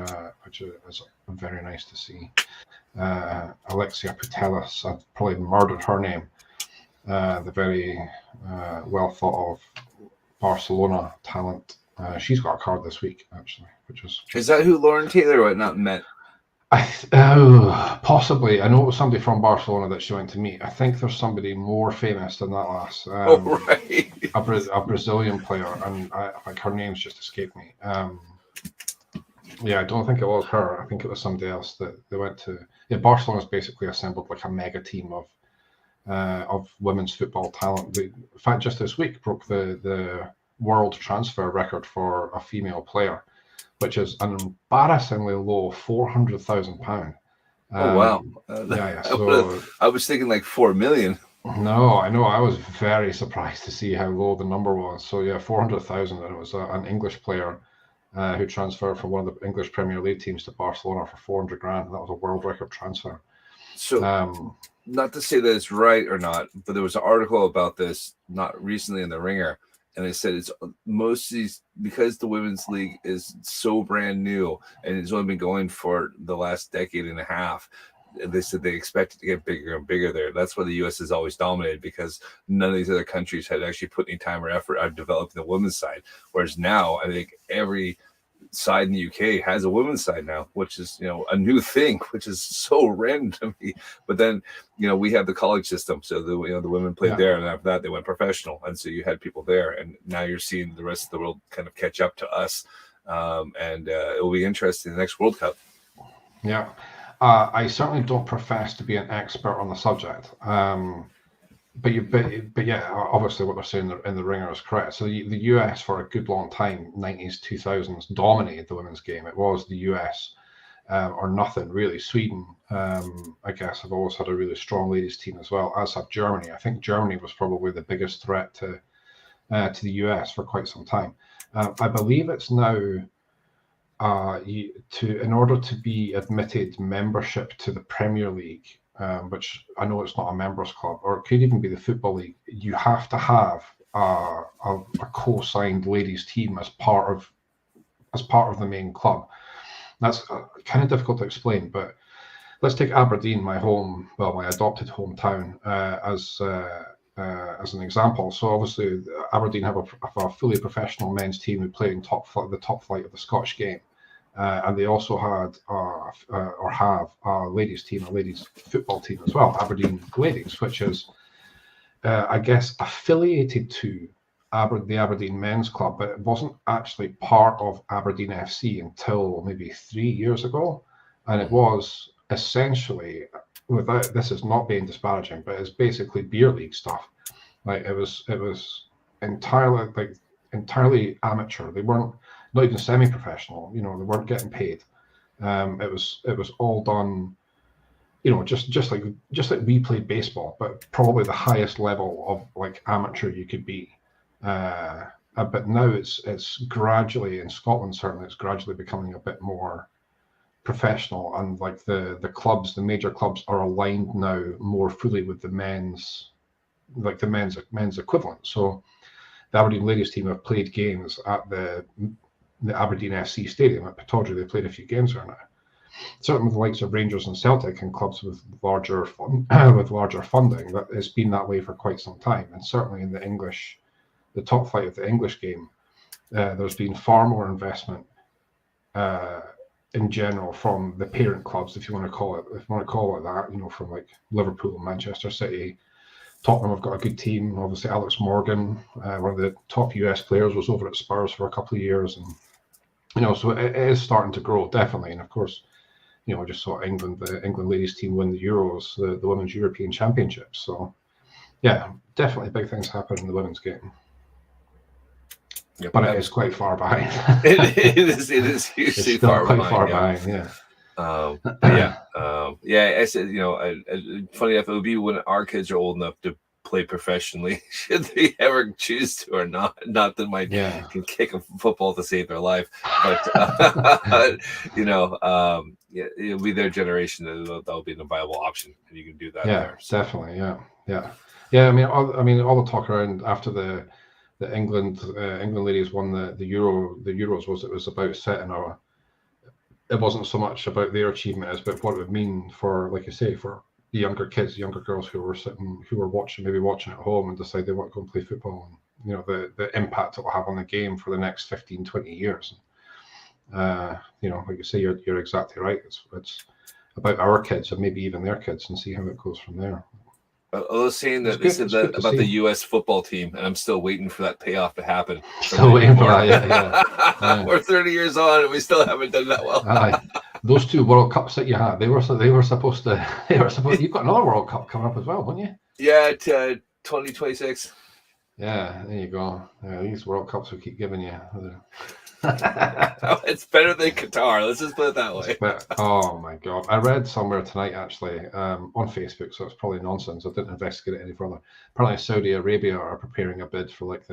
is very nice to see. Alexia Putellas, I've probably murdered her name. The very well thought of Barcelona talent. She's got a card this week actually, which is that who Lauren Taylor not met? Possibly. I know it was somebody from Barcelona that she went to meet. I think there's somebody more famous than that lass. Right. A Brazilian player, and her name's just escaped me. Yeah, I don't think it was her. I think it was somebody else that they went to. Yeah, Barcelona's basically assembled like a mega team of women's football talent. In fact, just this week broke the world transfer record for a female player, which is an embarrassingly low £400,000. Oh wow! Yeah. So I was thinking like 4 million. No, I know. I was very surprised to see how low the number was. So yeah, 400,000, and it was an English player who transferred from one of the English Premier League teams to Barcelona for 400 grand. That was a world record transfer. So, not to say that it's right or not, but there was an article about this not recently in the Ringer. And they said it's most of these, because the women's league is so brand new and it's only been going for the last decade and a half. They said they expect it to get bigger and bigger there. That's why the U.S. has always dominated, because none of these other countries had actually put any time or effort on developing the women's side. Whereas now, I think every side in the UK has a women's side now, which is a new thing, which is so random to me. But then we have the college system, so the women played there, and after that they went professional, and so you had people there, and now you're seeing the rest of the world kind of catch up to us, and it will be interesting in the next World Cup. Yeah, I certainly don't profess to be an expert on the subject. But yeah, obviously what they're saying in the Ringer is correct. So the US for a good long time, 90s, 2000s, dominated the women's game. It was the US or nothing really. Sweden, I guess, have always had a really strong ladies team as well, as have Germany. I think Germany was probably the biggest threat to the US for quite some time. I believe it's now in order to be admitted membership to the Premier League, which I know it's not a members club, or it could even be the Football League, you have to have a co-signed ladies team as part of the main club. That's kind of difficult to explain, but let's take Aberdeen, my adopted hometown, as an example. So obviously Aberdeen have a fully professional men's team who play in the top flight of the Scottish game, and they also had have a ladies team, a ladies football team as well, Aberdeen Ladies, which is I guess affiliated to the Aberdeen Men's Club, but it wasn't actually part of Aberdeen FC until maybe 3 years ago, and it was essentially, without, this is not being disparaging, but it's basically beer league stuff. Like it was entirely amateur. They weren't, not even semi-professional. They weren't getting paid. It was all done, just like we played baseball, but probably the highest level of like amateur you could be. But now it's gradually, in Scotland certainly, it's gradually becoming a bit more professional, and like the major clubs are aligned now more fully with the men's equivalent. So the Aberdeen ladies team have played games at the Aberdeen FC stadium at Pittodrie. They played a few games there now. Certainly with the likes of Rangers and Celtic and clubs with larger funding, that it's been that way for quite some time. And certainly in the top flight of the English game, there's been far more investment in general from the parent clubs, if you want to call it that, from like Liverpool, Manchester City. Tottenham have got a good team. Obviously, Alex Morgan, one of the top US players, was over at Spurs for a couple of years, and so it is starting to grow, definitely. And of course, I just saw the England ladies team win the Euros, the Women's European Championships. So yeah, definitely big things happen in the women's game. Yep, but it is quite far behind. it is hugely far behind. Yeah. I said, funny enough, it would be when our kids are old enough to play professionally, should they ever choose to or not. Not that my can kick a football to save their life, but it'll be their generation that'll be a viable option, and you can do that. Yeah, definitely. Yeah. I mean, all the talk around after the England ladies won the Euros was about setting it wasn't so much about their achievement as about what it would mean for, like you say, for the younger kids, younger girls who were watching at home and decide they want to go and play football, and the impact it will have on the game for the next 15, 20 years. Like you say, you're exactly right. It's about our kids and maybe even their kids, and see how it goes from there. I was saying that they said that about the U.S. football team, and I'm still waiting for that payoff to happen. Still waiting for that, yeah. We're 30 years on, and we still haven't done that well. Those 2 World Cups that you had, they were supposed to. You've got another World Cup coming up as well, don't you? Yeah, 2026. Yeah, there you go. These World Cups we keep giving you. It's better than Qatar. Let's just put it that way. Oh my God! I read somewhere tonight, actually, on Facebook, so it's probably nonsense. I didn't investigate it any further. Apparently, Saudi Arabia are preparing a bid for like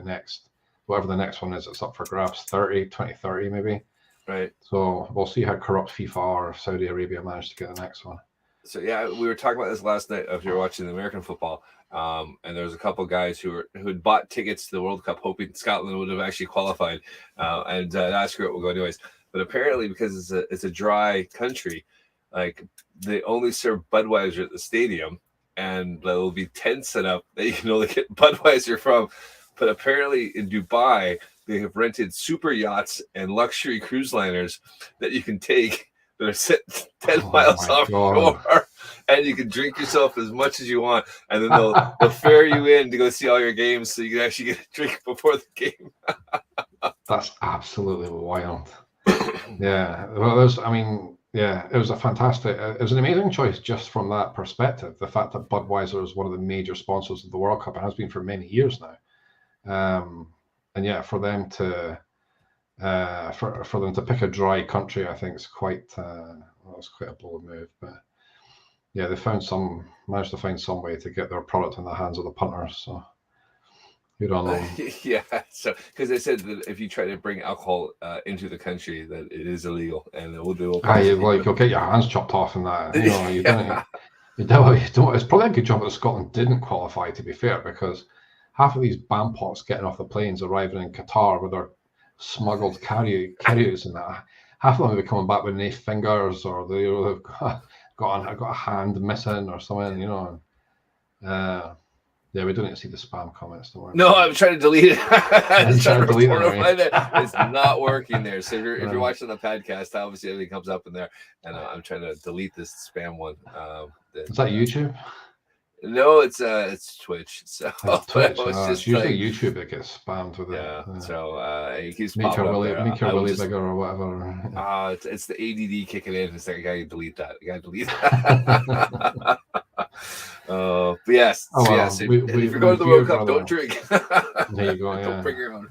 whatever the next one is. It's up for grabs, 2030 maybe. Right. So we'll see how corrupt FIFA or Saudi Arabia managed to get the next one. So yeah, we were talking about this last night if you were watching the American football. And there was a couple of guys who had bought tickets to the World Cup hoping Scotland would have actually qualified, and not screw it, we'll go anyways. But apparently, because it's a dry country, like they only serve Budweiser at the stadium, and there will be tents set up that you can only get Budweiser from. But apparently, in Dubai, they have rented super yachts and luxury cruise liners that you can take that are sitting 10 miles offshore, and you can drink yourself as much as you want, and then they'll fare you in to go see all your games so you can actually get a drink before the game. That's absolutely wild. Yeah, well, it was a fantastic, it was an amazing choice just from that perspective. The fact that Budweiser is one of the major sponsors of the World Cup and has been for many years now, and yeah, for them to pick a dry country, I think is quite a bold move. But yeah, they managed to find some way to get their product in the hands of the punters. So You don't know. Yeah, so because they said that if you try to bring alcohol into the country, that it is illegal, and it will do. You'll get your hands chopped off and that. You know, you Yeah. don't. It's probably a good job that Scotland didn't qualify, to be fair, because half of these bampots getting off the planes arriving in Qatar with their smuggled carriers and that, half of them will be coming back with no fingers, or they've got a hand missing or something. You know. Yeah, we don't need to see the spam comments. Don't worry. No, I'm trying to delete it. I'm trying to delete it. It's not working there. So if you're watching the podcast, obviously everything comes up in there, and I'm trying to delete this spam one. Is that YouTube? No, it's Twitch. So it's Twitch. It's usually YouTube that gets spammed with it. Yeah. So it keeps make your willy bigger or whatever. It's the ADD kicking in. It's like, I gotta delete that. But yes, yes. If you're going to the World Cup, don't drink. There you go. Yeah. Don't bring your own.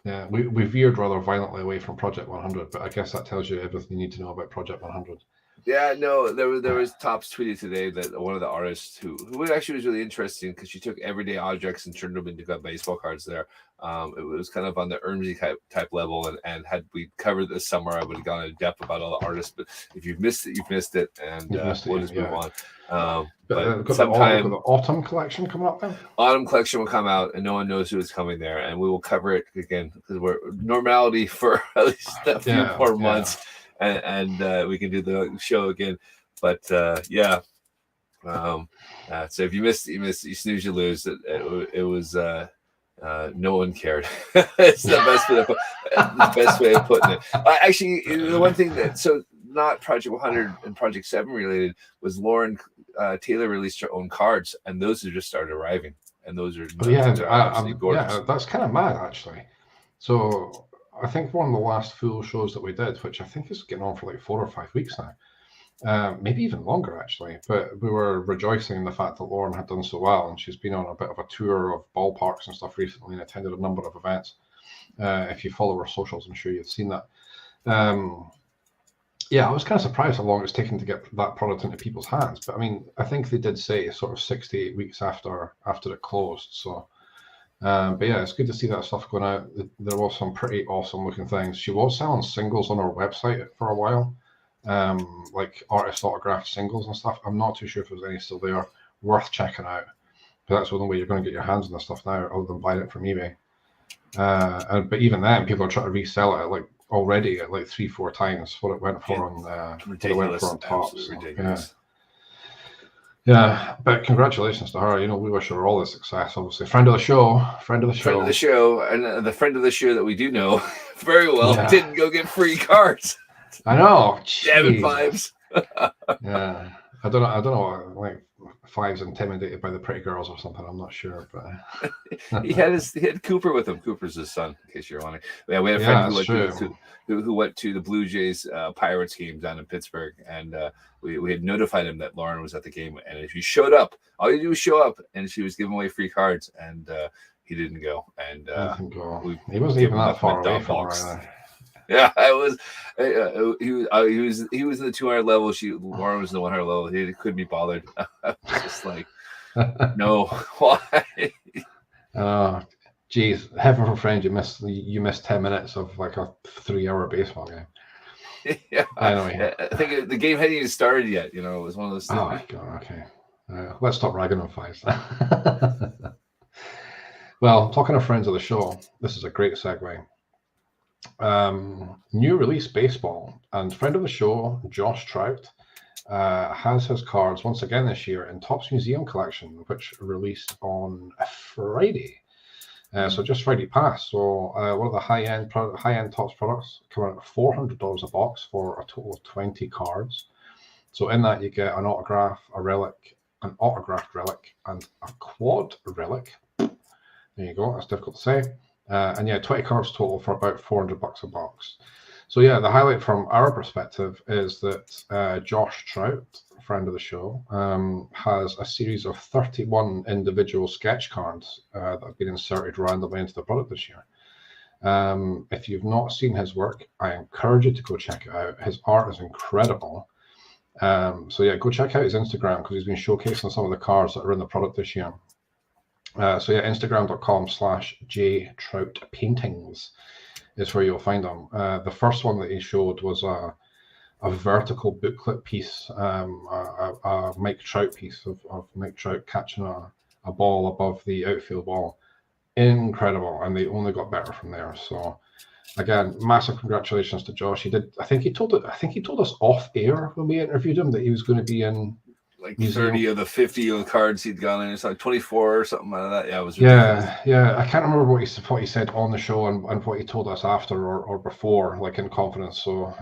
Yeah, we veered rather violently away from Project 100, but I guess that tells you everything you need to know about Project 100. Yeah, no, there was Tops tweeted today that one of the artists who actually was really interesting, because she took everyday objects and turned them into baseball cards there. It was kind of on the Ermsey type level, and had we covered this summer, I would have gone in depth about all the artists. But if you've missed it, you've missed it, and we'll just move on. But sometime the autumn collection coming up then? Autumn collection will come out, and no one knows who is coming there, and we will cover it again, because we're normality for at least a few more months. And we can do the show again, but so if you missed, you snooze, you lose. It was no one cared. It's the best way of putting it. Actually, the one thing not Project 100 and Project 7 related was Lauren Taylor released her own cards, and those have just started arriving, and those are absolutely gorgeous. Yeah, that's kind of mad actually. So I think one of the last full shows that we did, which I think is getting on for like 4 or 5 weeks now, maybe even longer actually, but we were rejoicing in the fact that Lauren had done so well, and she's been on a bit of a tour of ballparks and stuff recently and attended a number of events. If you follow her socials, I'm sure you've seen that. I was kind of surprised how long it's taken to get that product into people's hands, but I mean, I think they did say sort of 6 to 8 weeks after it closed, so but yeah, it's good to see that stuff going out. There was some pretty awesome looking things. She was selling singles on her website for a while, like artist autographed singles and stuff. I'm not too sure if there's any still there. Worth checking out, but that's the only way you're going to get your hands on this stuff now, other than buying it from eBay. But even then, people are trying to resell it already at like 3-4 times what it went for on Tops. Ridiculous. Yeah, but congratulations to her. You know, we wish her all the success. Obviously, friend of the show, and the friend of the show that we do know very well didn't go get free cards. I know. Damn it, Fives. Yeah, I don't know. Like Fives intimidated by the pretty girls or something. I'm not sure, but he had Cooper with him. Cooper's his son, in case you're wondering. Yeah, we had a friend who went to the Blue Jays Pirates game down in Pittsburgh, and we had notified him that Lauren was at the game, and if you showed up, all you do was show up, and she was giving away free cards, and he didn't go, and he wasn't even that far away from her. Yeah, I was. He was in the 200 level. Lauren was in the 100 level. He couldn't be bothered. Just like, no, why? Geez, heaven forbid you missed 10 minutes of like a 3-hour baseball game. Yeah, anyway, I think the game hadn't even started yet. You know, it was one of those things. Oh my God, okay. Let's stop ragging on Fives. Well, talking of friends of the show, this is a great segue. New release baseball, and friend of the show, Josh Trout, has his cards once again this year in Topps Museum collection, which released on a Friday. So just Friday past. So one of the high-end Topps products come out at $400 a box for a total of 20 cards. So in that you get an autograph, a relic, an autographed relic, and a quad relic. There you go. That's difficult to say. And 20 cards total for about $400 a box. So yeah, the highlight from our perspective is that Josh Trout, friend of the show, has a series of 31 individual sketch cards that have been inserted randomly into the product this year. If you've not seen his work, I encourage you to go check it out. His art is incredible. So yeah, go check out his Instagram, because he's been showcasing some of the cards that are in the product this year. So yeah, Instagram.com/jtroutpaintings is where you'll find them. The first one that he showed was a vertical booklet piece, a Mike Trout piece of Mike Trout catching a ball above the outfield wall. Incredible, and they only got better from there. So again, massive congratulations to Josh. He did. I think he told us off air when we interviewed him that he was going to be in like museum. 30 of the 50 of the cards he'd gone in. It's like 24 or something like that. Yeah, it was ridiculous. Yeah. I can't remember what he said on the show and what he told us after or before, like in confidence. So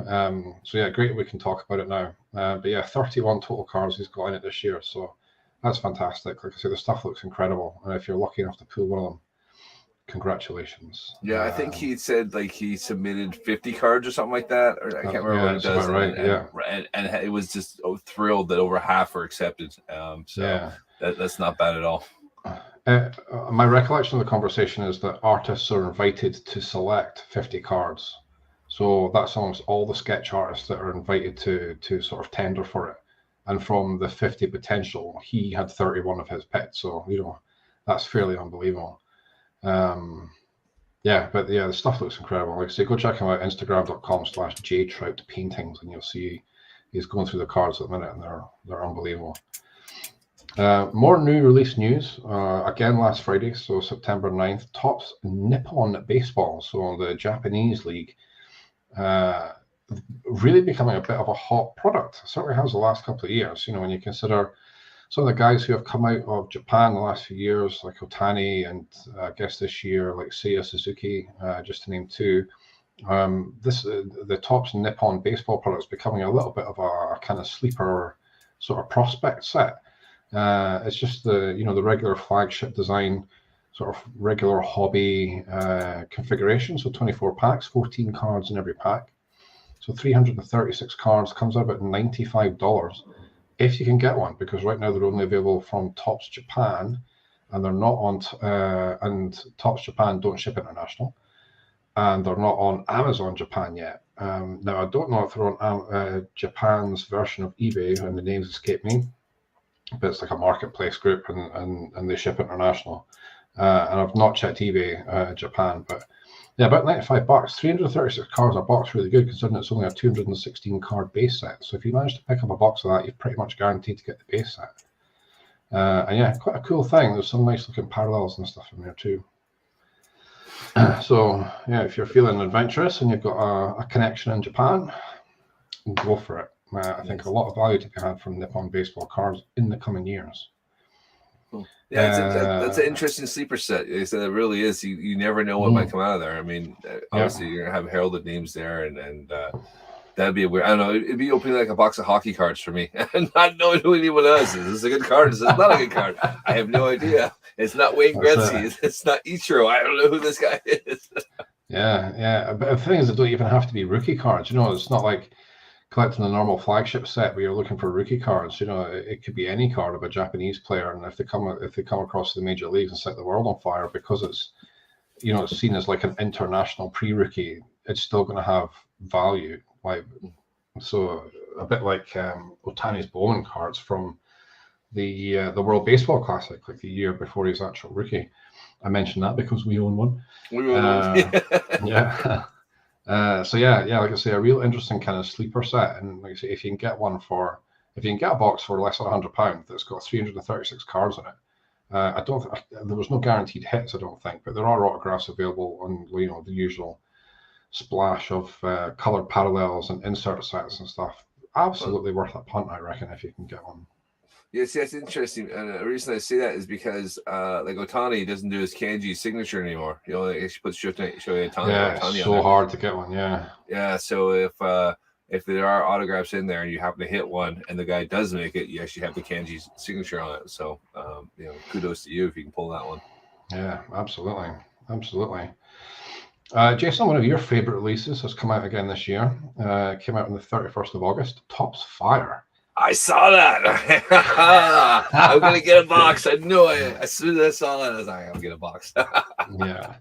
yeah, great. We can talk about it now. But yeah, 31 total cards he's got in it this year. So that's fantastic. Like I say, the stuff looks incredible. And if you're lucky enough to pull one of them, congratulations. Yeah, I think he said like he submitted 50 cards or something like that, or I can't remember what it does. Right, and it was just thrilled that over half were accepted. That's not bad at all. My recollection of the conversation is that artists are invited to select 50 cards. So that's amongst all the sketch artists that are invited to sort of tender for it. And from the 50 potential, he had 31 of his picked. So, that's fairly unbelievable. The stuff looks incredible. Like I say, go check him out, Instagram.com/jtroutpaintings, and you'll see he's going through the cards at the minute, and they're unbelievable. More new release news. Again, last Friday, so September 9th, Topps Nippon Baseball, so the Japanese league, really becoming a bit of a hot product. It certainly has the last couple of years. When you consider some of the guys who have come out of Japan the last few years, like Otani, and I guess this year, like Seiya Suzuki, just to name two. The Topps Nippon Baseball product is becoming a little bit of a kind of sleeper sort of prospect set. It's just the regular flagship design, sort of regular hobby configuration. So 24 packs, 14 cards in every pack. So 336 cards, comes out about $95 if you can get one, because right now they're only available from Topps Japan, and they're not on and Topps Japan don't ship international, and they're not on Amazon Japan yet. Now I don't know if they're on Japan's version of eBay, and the names escape me, but it's like a marketplace group, and they ship international. And I've not checked eBay Japan, but yeah, about $95. 336 cards a box, really good, considering it's only a 216 card base set. So if you manage to pick up a box of that, you're pretty much guaranteed to get the base set. And yeah, quite a cool thing. There's some nice looking parallels and stuff in there too. So yeah, if you're feeling adventurous and you've got a connection in Japan, go for it. I think a lot of value to be had from Nippon Baseball cards in the coming years. Yeah, that's an interesting sleeper set. It really is. You never know what might come out of there. I mean, obviously you're gonna have heralded names there, and that'd be a weird. I don't know. It'd be opening like a box of hockey cards for me, and not knowing who anyone else is. Is this a good card? Is this not a good card? I have no idea. It's not Wayne Gretzky. It's not Ichiro. I don't know who this guy is. Yeah. But the thing is, it don't even have to be rookie cards. It's not like collecting the normal flagship set where you're looking for rookie cards. It could be any card of a Japanese player, and if they come across the major leagues and set the world on fire, because it's it's seen as like an international pre-rookie, it's still going to have value. So a bit like Otani's Bowman cards from the World Baseball Classic, like the year before his actual rookie. I mentioned that because we own one. Yeah. So like I say, a real interesting kind of sleeper set, and like I say, if you can get a box for less than £100 that's got 336 cards in it, there was no guaranteed hits, I don't think, but there are autographs available on the usual splash of colored parallels and insert sets and stuff. Absolutely worth a punt, I reckon, if you can get one. Yeah, see, that's interesting. And the reason I say that is because like Otani doesn't do his kanji signature anymore. He puts Shohei Otani. Yeah, it's so hard to get one. Yeah. So if there are autographs in there and you happen to hit one and the guy does make it, you actually have the kanji signature on it. So kudos to you if you can pull that one. Yeah, absolutely. Jason, one of your favorite releases has come out again this year. It came out on the 31st of August. Topps Fire. I saw that. I'm gonna get a box. I knew it. As soon as I saw it, I was like, I'm gonna get a box. Yeah.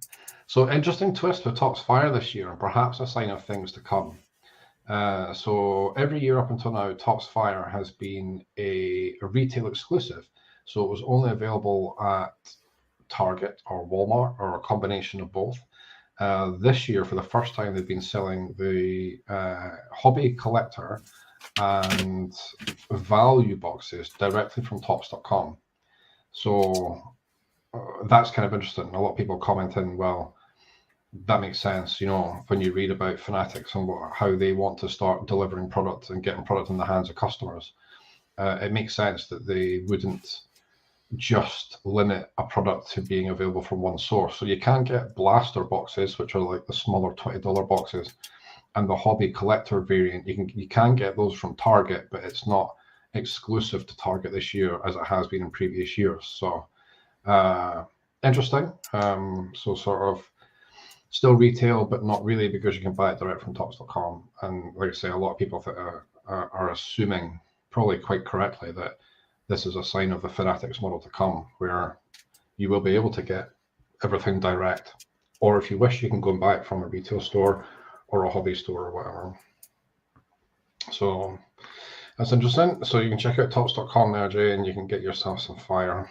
So interesting twist for Topps Fire this year, and perhaps a sign of things to come. So every year up until now, Topps Fire has been a retail exclusive. So it was only available at Target or Walmart or a combination of both. This year, for the first time, they've been selling the hobby collector and value boxes directly from Topps.com. So that's kind of interesting. A lot of people commenting, well, that makes sense, when you read about Fanatics and how they want to start delivering product and getting product in the hands of customers. It makes sense that they wouldn't just limit a product to being available from one source. So you can get blaster boxes, which are like the smaller $20 boxes, and the hobby collector variant. You can get those from Target, but it's not exclusive to Target this year as it has been in previous years. So interesting. So sort of still retail, but not really, because you can buy it direct from Topps.com. And like I say, a lot of people are assuming, probably quite correctly, that this is a sign of the Fanatics model to come, where you will be able to get everything direct, or if you wish, you can go and buy it from a retail store or a hobby store or whatever. So that's interesting. So you can check out Topps.com there, Jay, and you can get yourself some fire.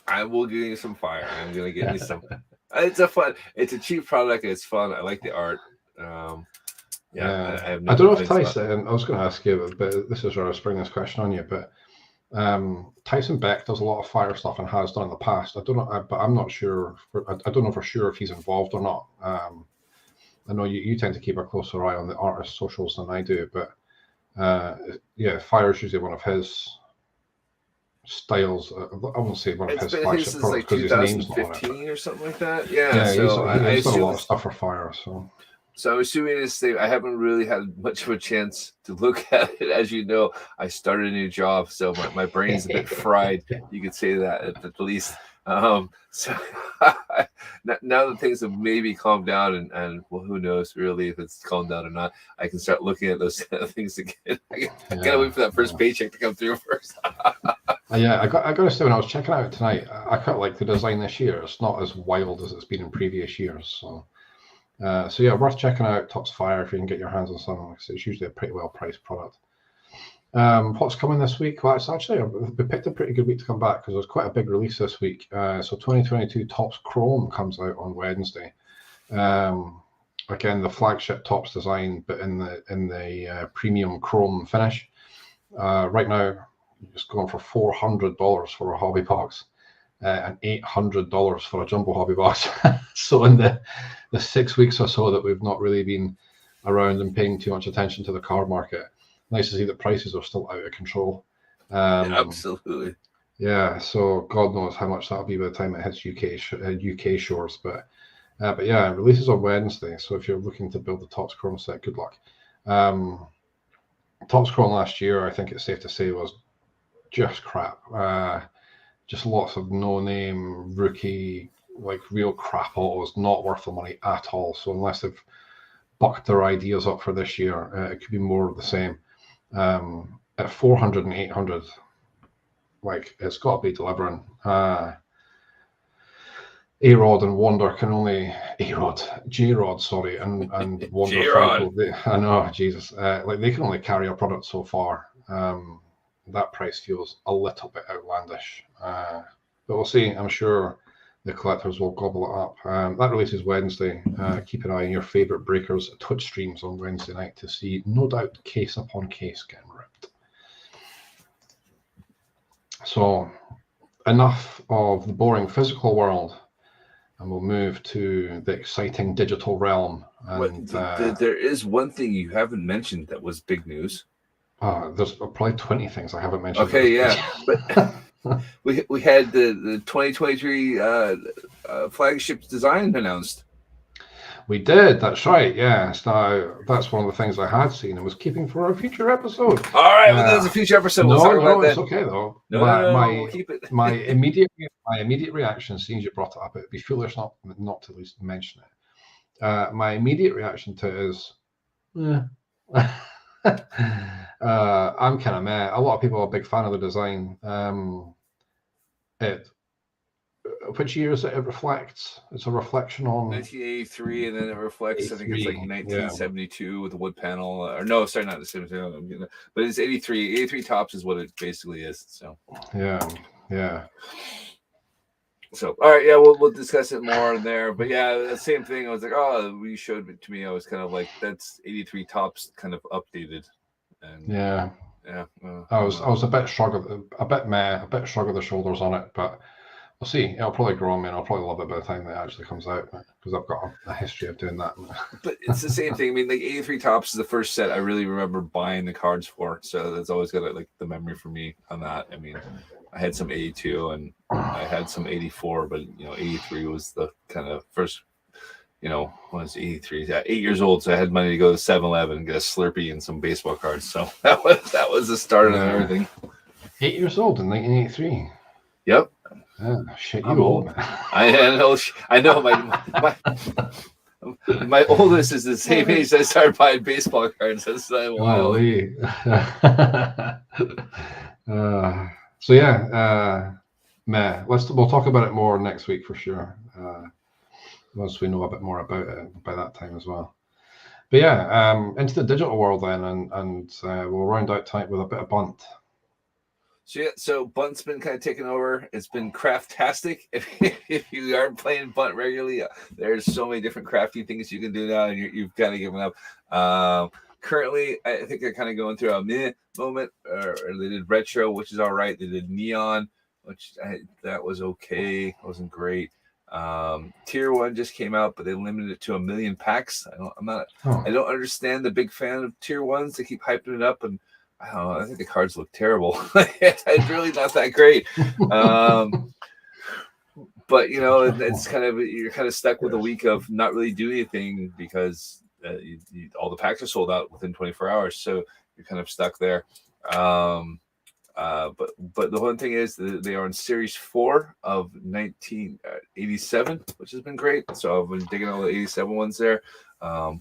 I will give you some fire. I'm gonna get you some. It's a cheap product. It's fun. I like the art. I have no I don't know if Tyson. I was going to ask you, but this is where I was bringing this question on you. But Tyson Beck does a lot of fire stuff and has done in the past. I don't know, but I'm not sure. I don't know for sure if he's involved or not. I know you tend to keep a closer eye on the artist socials than I do, but fire is usually one of his styles. I won't say one of his flagship products because his name's not on it. 2015 or something like that. Yeah, so he's done a lot of stuff for fire. So I'm assuming this thing, I haven't really had much of a chance to look at it. As you know, I started a new job, so my brain's a bit fried. You could say that at the least. So now that things have maybe calmed down, and well, who knows really if it's calmed down or not, I can start looking at those things again. I gotta wait for that first paycheck to come through first. I got to say, when I was checking out tonight, I quite like the design this year. It's not as wild as it's been in previous years. So worth checking out Topps Fire if you can get your hands on something. Like it's usually a pretty well priced product. What's coming this week? Well, it's actually we picked a pretty good week to come back because there's quite a big release this week. So 2022 Topps Chrome comes out on Wednesday. Again, the flagship Topps design, but in the premium chrome finish. Right now, it's going for $400 for a hobby box. And $800 for a jumbo hobby box. So in the 6 weeks or so that we've not really been around and paying too much attention to the card market, nice to see that prices are still out of control. Absolutely. Yeah, so God knows how much that'll be by the time it hits UK shores. But yeah, it releases on Wednesday. So if you're looking to build the Topps Chrome set, good luck. Topps Chrome last year, I think it's safe to say, was just crap. Just lots of no-name, rookie, like real crap autos, not worth the money at all. So unless they've bucked their ideas up for this year, it could be more of the same. At 400 and 800, like it's got to be delivering. A-Rod and Wonder can only J-Rod, sorry, and Wonder Franco. I know, Jesus, like they can only carry a product so far. That price feels a little bit outlandish, but we'll see. I'm sure the collectors will gobble it up. That releases Wednesday. Keep an eye on your favorite breakers Twitch streams on Wednesday night to see, no doubt, case upon case getting ripped. So enough of the boring physical world, and we'll move to the exciting digital realm. And there is one thing you haven't mentioned that was big news. There's probably 20 things I haven't mentioned. Okay, yeah, but we had the 2023 flagship design announced. We did. That's right. Yes. Now that's one of the things I had seen and was keeping for a future episode. All right, well, that's a future episode. No, it's okay though. We'll keep it. my immediate reaction, as soon as you brought it up, it'd be foolish not to at least mention it. My immediate reaction to it is, I'm kind of meh. A lot of people are a big fan of the design. Which year is it? It reflects. It's a reflection on 1983, and then it reflects. I think it's like 1972 with the wood panel. Or no, sorry, not the 72. But it's 83. 83 Topps is what it basically is. So yeah. So, all right, yeah, we'll discuss it more there. But yeah, the same thing. I was like, oh, you showed it to me. I was kind of like, that's 83 Tops kind of updated, and Yeah. yeah, I was a bit shrug of the shoulders on it, but we'll see. It'll probably grow on me, and I'll probably love it by the time it actually comes out because I've got a history of doing that. But it's the same thing. I mean, like 83 Tops is the first set I really remember buying the cards for, so that's always got like the memory for me on that. I mean, I had some 82 and I had some 84, but 83 was the kind of first. When I was 83, 8 years old, so I had money to go to 7-Eleven and get a Slurpee and some baseball cards. So that was the start of everything. 8 years old in 1983. Yep. Oh, shit, you old man. I know. My oldest is the same age I started buying baseball cards. That's wild. So yeah, we'll talk about it more next week for sure. Once we know a bit more about it by that time as well. But yeah, into the digital world then, and we'll round out tonight with a bit of Bunt. So Bunt's been kind of taking over. It's been craftastic. If you aren't playing Bunt regularly, there's so many different crafty things you can do now, and you've kind of given up. Currently, I think they're kind of going through a meh moment. Or they did retro, which is all right. They did neon, which that was okay. It wasn't great. Tier 1 just came out, but they limited it to 1 million packs. I don't understand the big fan of Tier 1s. They keep hyping it up, and I don't know. I think the cards look terrible. It's really not that great. But it's kind of, you're kind of stuck with a week of not really doing anything because all the packs are sold out within 24 hours. So you're kind of stuck there. But the one thing is they are on Series 4 of 1987, which has been great. So I've been digging all the 87 ones there. I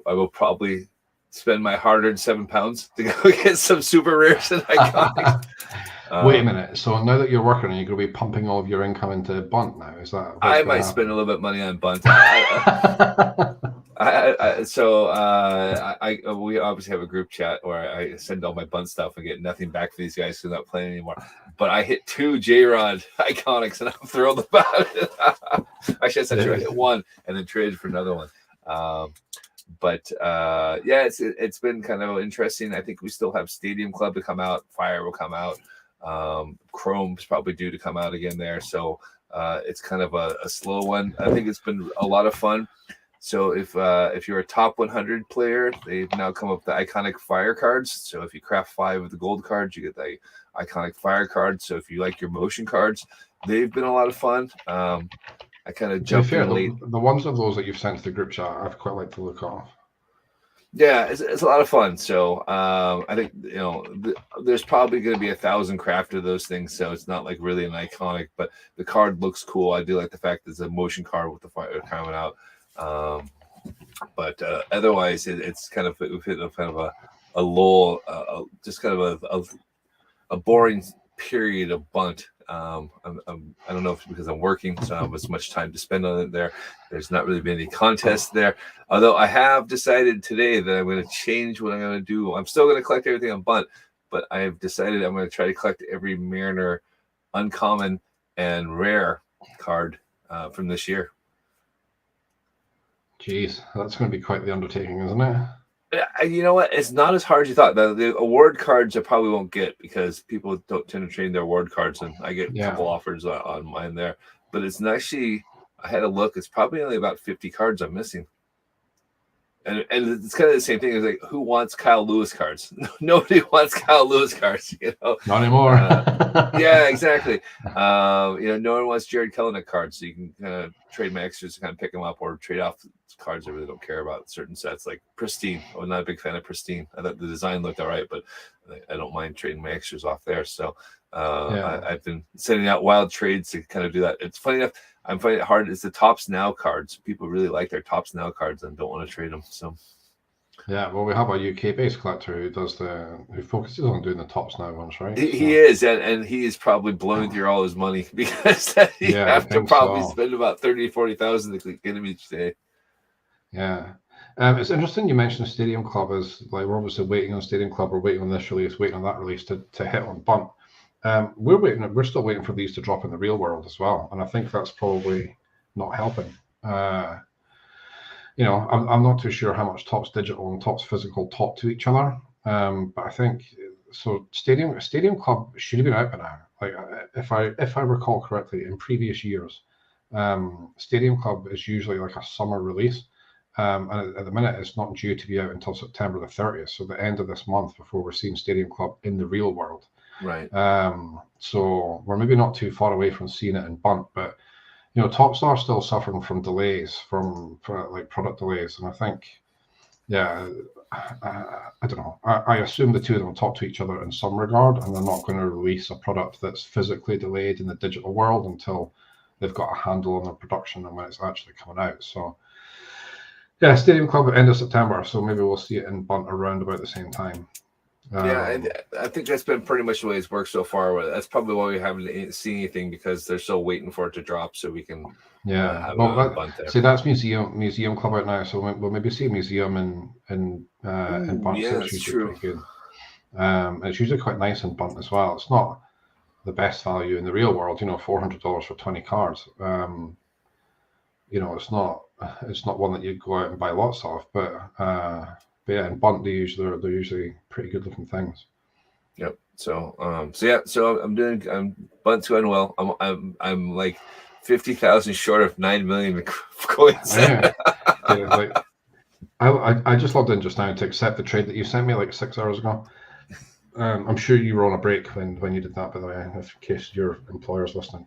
will probably spend my hard-earned £7 to go get some super rares and iconics. Wait a minute. So now that you're working, are you going to be pumping all of your income into Bunt now? Is that? I might spend a little bit of money on Bunt. We obviously have a group chat where I send all my Bunt stuff and get nothing back for these guys because they're not playing anymore. But I hit 2 J-Rod iconics and I'm thrilled about it. Actually, I hit 1 and then traded for another one. It's been kind of interesting. I think we still have Stadium Club to come out. Fire will come out. Chrome's probably due to come out again there. So it's kind of a slow one. I think it's been a lot of fun. So if you're a top 100 player, they've now come up with the iconic fire cards. So if you craft 5 of the gold cards, you get the iconic fire cards. So if you like your motion cards, they've been a lot of fun. I kind of jumped in late. The ones of those that you've sent to the group chat, I've quite liked to look off. Yeah, it's a lot of fun. So I think there's probably going to be 1,000 crafted of those things. So it's not like really an iconic, but the card looks cool. I do like the fact that it's a motion card with the fire coming out. But otherwise, it's kind of we've hit kind of a lull, just kind of a boring period of Bunt. I don't know if it's because I'm working, so I don't have as much time to spend on it there. There's not really been any contests there. Although I have decided today that I'm going to change what I'm going to do. I'm still going to collect everything on Bunt, but I have decided I'm going to try to collect every Mariner uncommon and rare card from this year. Jeez, that's going to be quite the undertaking, isn't it? You know what? It's not as hard as you thought. The award cards I probably won't get because people don't tend to trade their award cards, and I get a couple offers on mine there. But it's actually, I had a look. It's probably only about 50 cards I'm missing. And it's kind of the same thing. It's like, who wants Kyle Lewis cards? Nobody wants Kyle Lewis cards. Not anymore. Yeah, exactly. No one wants Jared Kelenic cards, so you can kind of trade my extras to kind of pick them up or trade off cards I really don't care about. Certain sets like Pristine. I'm not a big fan of Pristine. I thought the design looked all right, but I don't mind trading my extras off there. So I've been sending out wild trades to kind of do that. It's funny enough. I'm finding it hard. It's the Tops Now cards. People really like their Tops Now cards and don't want to trade them. So, yeah, well, we have a UK-based collector who focuses on doing the Tops Now ones, right? He is, and he is probably blowing through all his money because you have to probably spend about 30,000 to 40,000 to get him each day. Yeah. It's interesting you mentioned Stadium Club. Is like we're obviously waiting on Stadium Club, we're waiting on this release, waiting on that release to hit on Bunt. We're still waiting for these to drop in the real world as well, and I think that's probably not helping. I'm not too sure how much Topps Digital and Topps Physical talk to each other, but I think so. Stadium Club should have been out by now. Like if I recall correctly, in previous years, Stadium Club is usually like a summer release, and at the minute it's not due to be out until September the 30th, so the end of this month before we're seeing Stadium Club in the real world. Right. So we're maybe not too far away from seeing it in Bunt, but Topps are still suffering from delays, from like product delays, and I think, I don't know. I assume the two of them talk to each other in some regard, and they're not going to release a product that's physically delayed in the digital world until they've got a handle on their production and when it's actually coming out. So, yeah, Stadium Club at end of September, so maybe we'll see it in Bunt around about the same time. I think that's been pretty much the way it's worked so far. That's probably why we haven't seen anything, because they're still waiting for it to drop so we can have a Bunt there. See, that's Museum Club out now, so we'll maybe see Museum in Bunt. Yeah, that's true. Pretty good. It's usually quite nice in Bunt as well. It's not the best value in the real world, $400 for 20 cards. It's not one that you'd go out and buy lots of, but yeah, in Bunt they're usually pretty good looking things. Yep. So I'm Bunt's going well. I'm like 50,000 short of 9 million coins. Yeah. I just logged in just now to accept the trade that you sent me like 6 hours ago. I'm sure you were on a break when you did that, by the way, in case your employer's listening.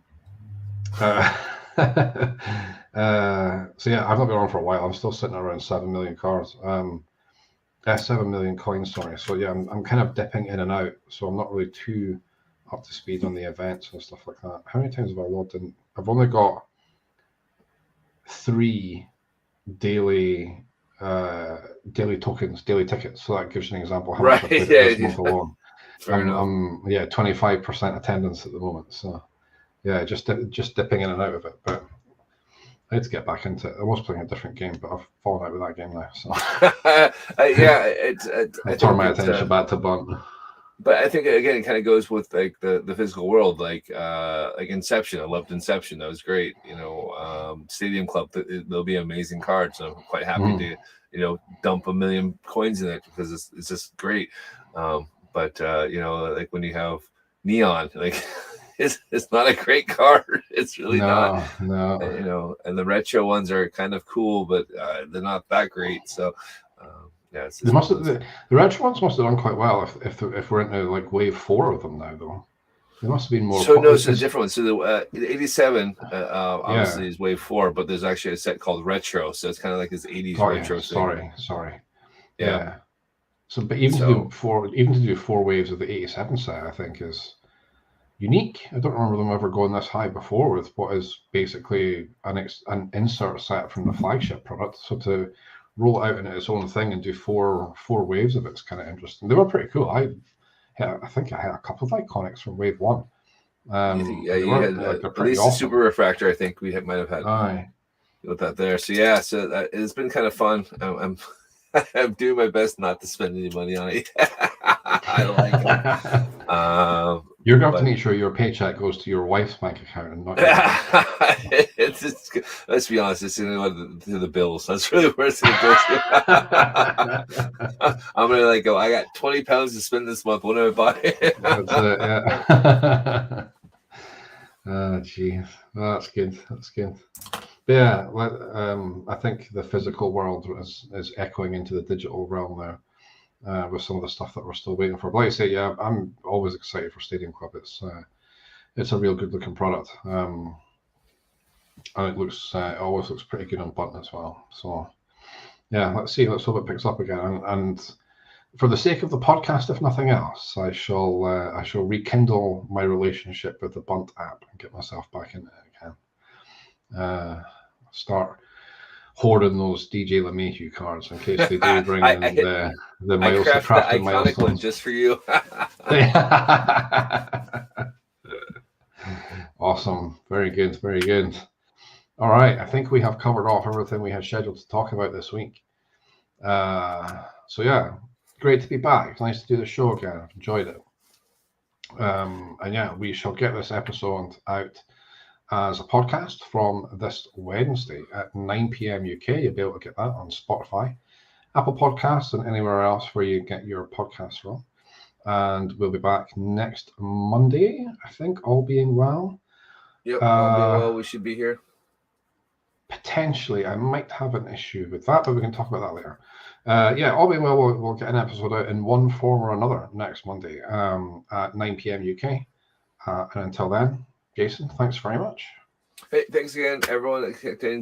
So yeah, I've not been on for a while. I'm still sitting around 7 million cards. 7 million coins, sorry. So yeah, I'm kind of dipping in and out, so I'm not really too up to speed on the events and stuff like that. How many times have I logged in? I've only got 3 daily tokens, daily tickets. So that gives you an example how much I played this month alone. I'm 25% attendance at the moment. So yeah, just dipping in and out of it, but I need to get back into it. I was playing a different game, but I've fallen out with that game now. So I turned my attention back to Bunt. But I think again, it kind of goes with like the physical world, like Inception. I loved Inception; that was great. Stadium Club, they'll be amazing cards. So I'm quite happy to dump 1 million coins in it because it's just great. But like when you have Neon, like. It's not a great card. It's really not. No. And the retro ones are kind of cool, but they're not that great. So, the retro ones must have done quite well if we're into like wave 4 of them now, though. There must have been more. So no, it's a different one. So the 87 obviously is wave 4, but there's actually a set called retro. So it's kind of like this 80s retro. Sorry. Yeah. So, but even to do 4 waves of the 87 set, I think is unique. I don't remember them ever going this high before with what is basically an insert set from the flagship product. So to roll it out into its own thing and do four waves of it's kind of interesting. They were pretty cool. I think I had a couple of iconics from wave 1. You had at least awesome. The Super Refractor. I think we might have had with that there. So yeah, it's been kind of fun. I'm doing my best not to spend any money on it. I like it. You're going to have to make sure your paycheck goes to your wife's bank account and not let's be honest, it's going to the bills. That's really where it's going to go to. I'm going to go, I got 20 pounds to spend this month. What do I buy? That's it, yeah. Oh, geez. That's good. But yeah, I think the physical world is echoing into the digital realm now. With some of the stuff that we're still waiting for. But like I say, yeah, I'm always excited for Stadium Club. It's a real good looking product. And it always looks pretty good on Bunt as well. So yeah, let's hope it picks up again. And for the sake of the podcast, if nothing else, I shall rekindle my relationship with the Bunt app and get myself back in it again. Start hoarding those DJ LeMahieu cards in case they do bring in the miles to craft and milestones. Just for you. Awesome. Very good. All right. I think we have covered off everything we had scheduled to talk about this week. So yeah, great to be back. Nice to do the show again. I've enjoyed it. And yeah, we shall get this episode out as a podcast from this Wednesday at 9 p.m. UK. You'll be able to get that on Spotify, Apple Podcasts, and anywhere else where you get your podcasts from. And we'll be back next Monday, I think, all being well. Yep, all being well, we should be here. Potentially, I might have an issue with that, but we can talk about that later. Yeah, all being well, we'll get an episode out in one form or another next Monday at 9 p.m. UK. And until then, Jason, thanks very much. Hey, thanks again, everyone.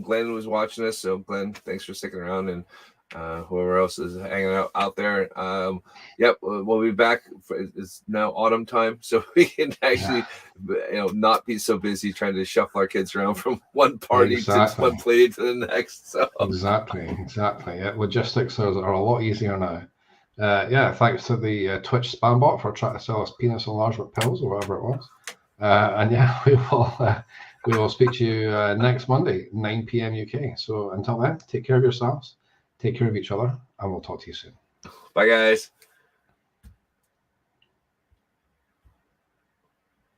Glenn was watching us, so Glenn, thanks for sticking around, and whoever else is hanging out there. Yep, we'll be back. It's now autumn time, so we can actually, not be so busy trying to shuffle our kids around from one party to one play to the next. So exactly. Yeah, logistics are a lot easier now. Yeah, thanks to the Twitch spam bot for trying to sell us penis enlargement pills or whatever it was. And yeah, we will speak to you next Monday, 9 p.m. UK. So until then, take care of yourselves, take care of each other, and we'll talk to you soon. Bye, guys.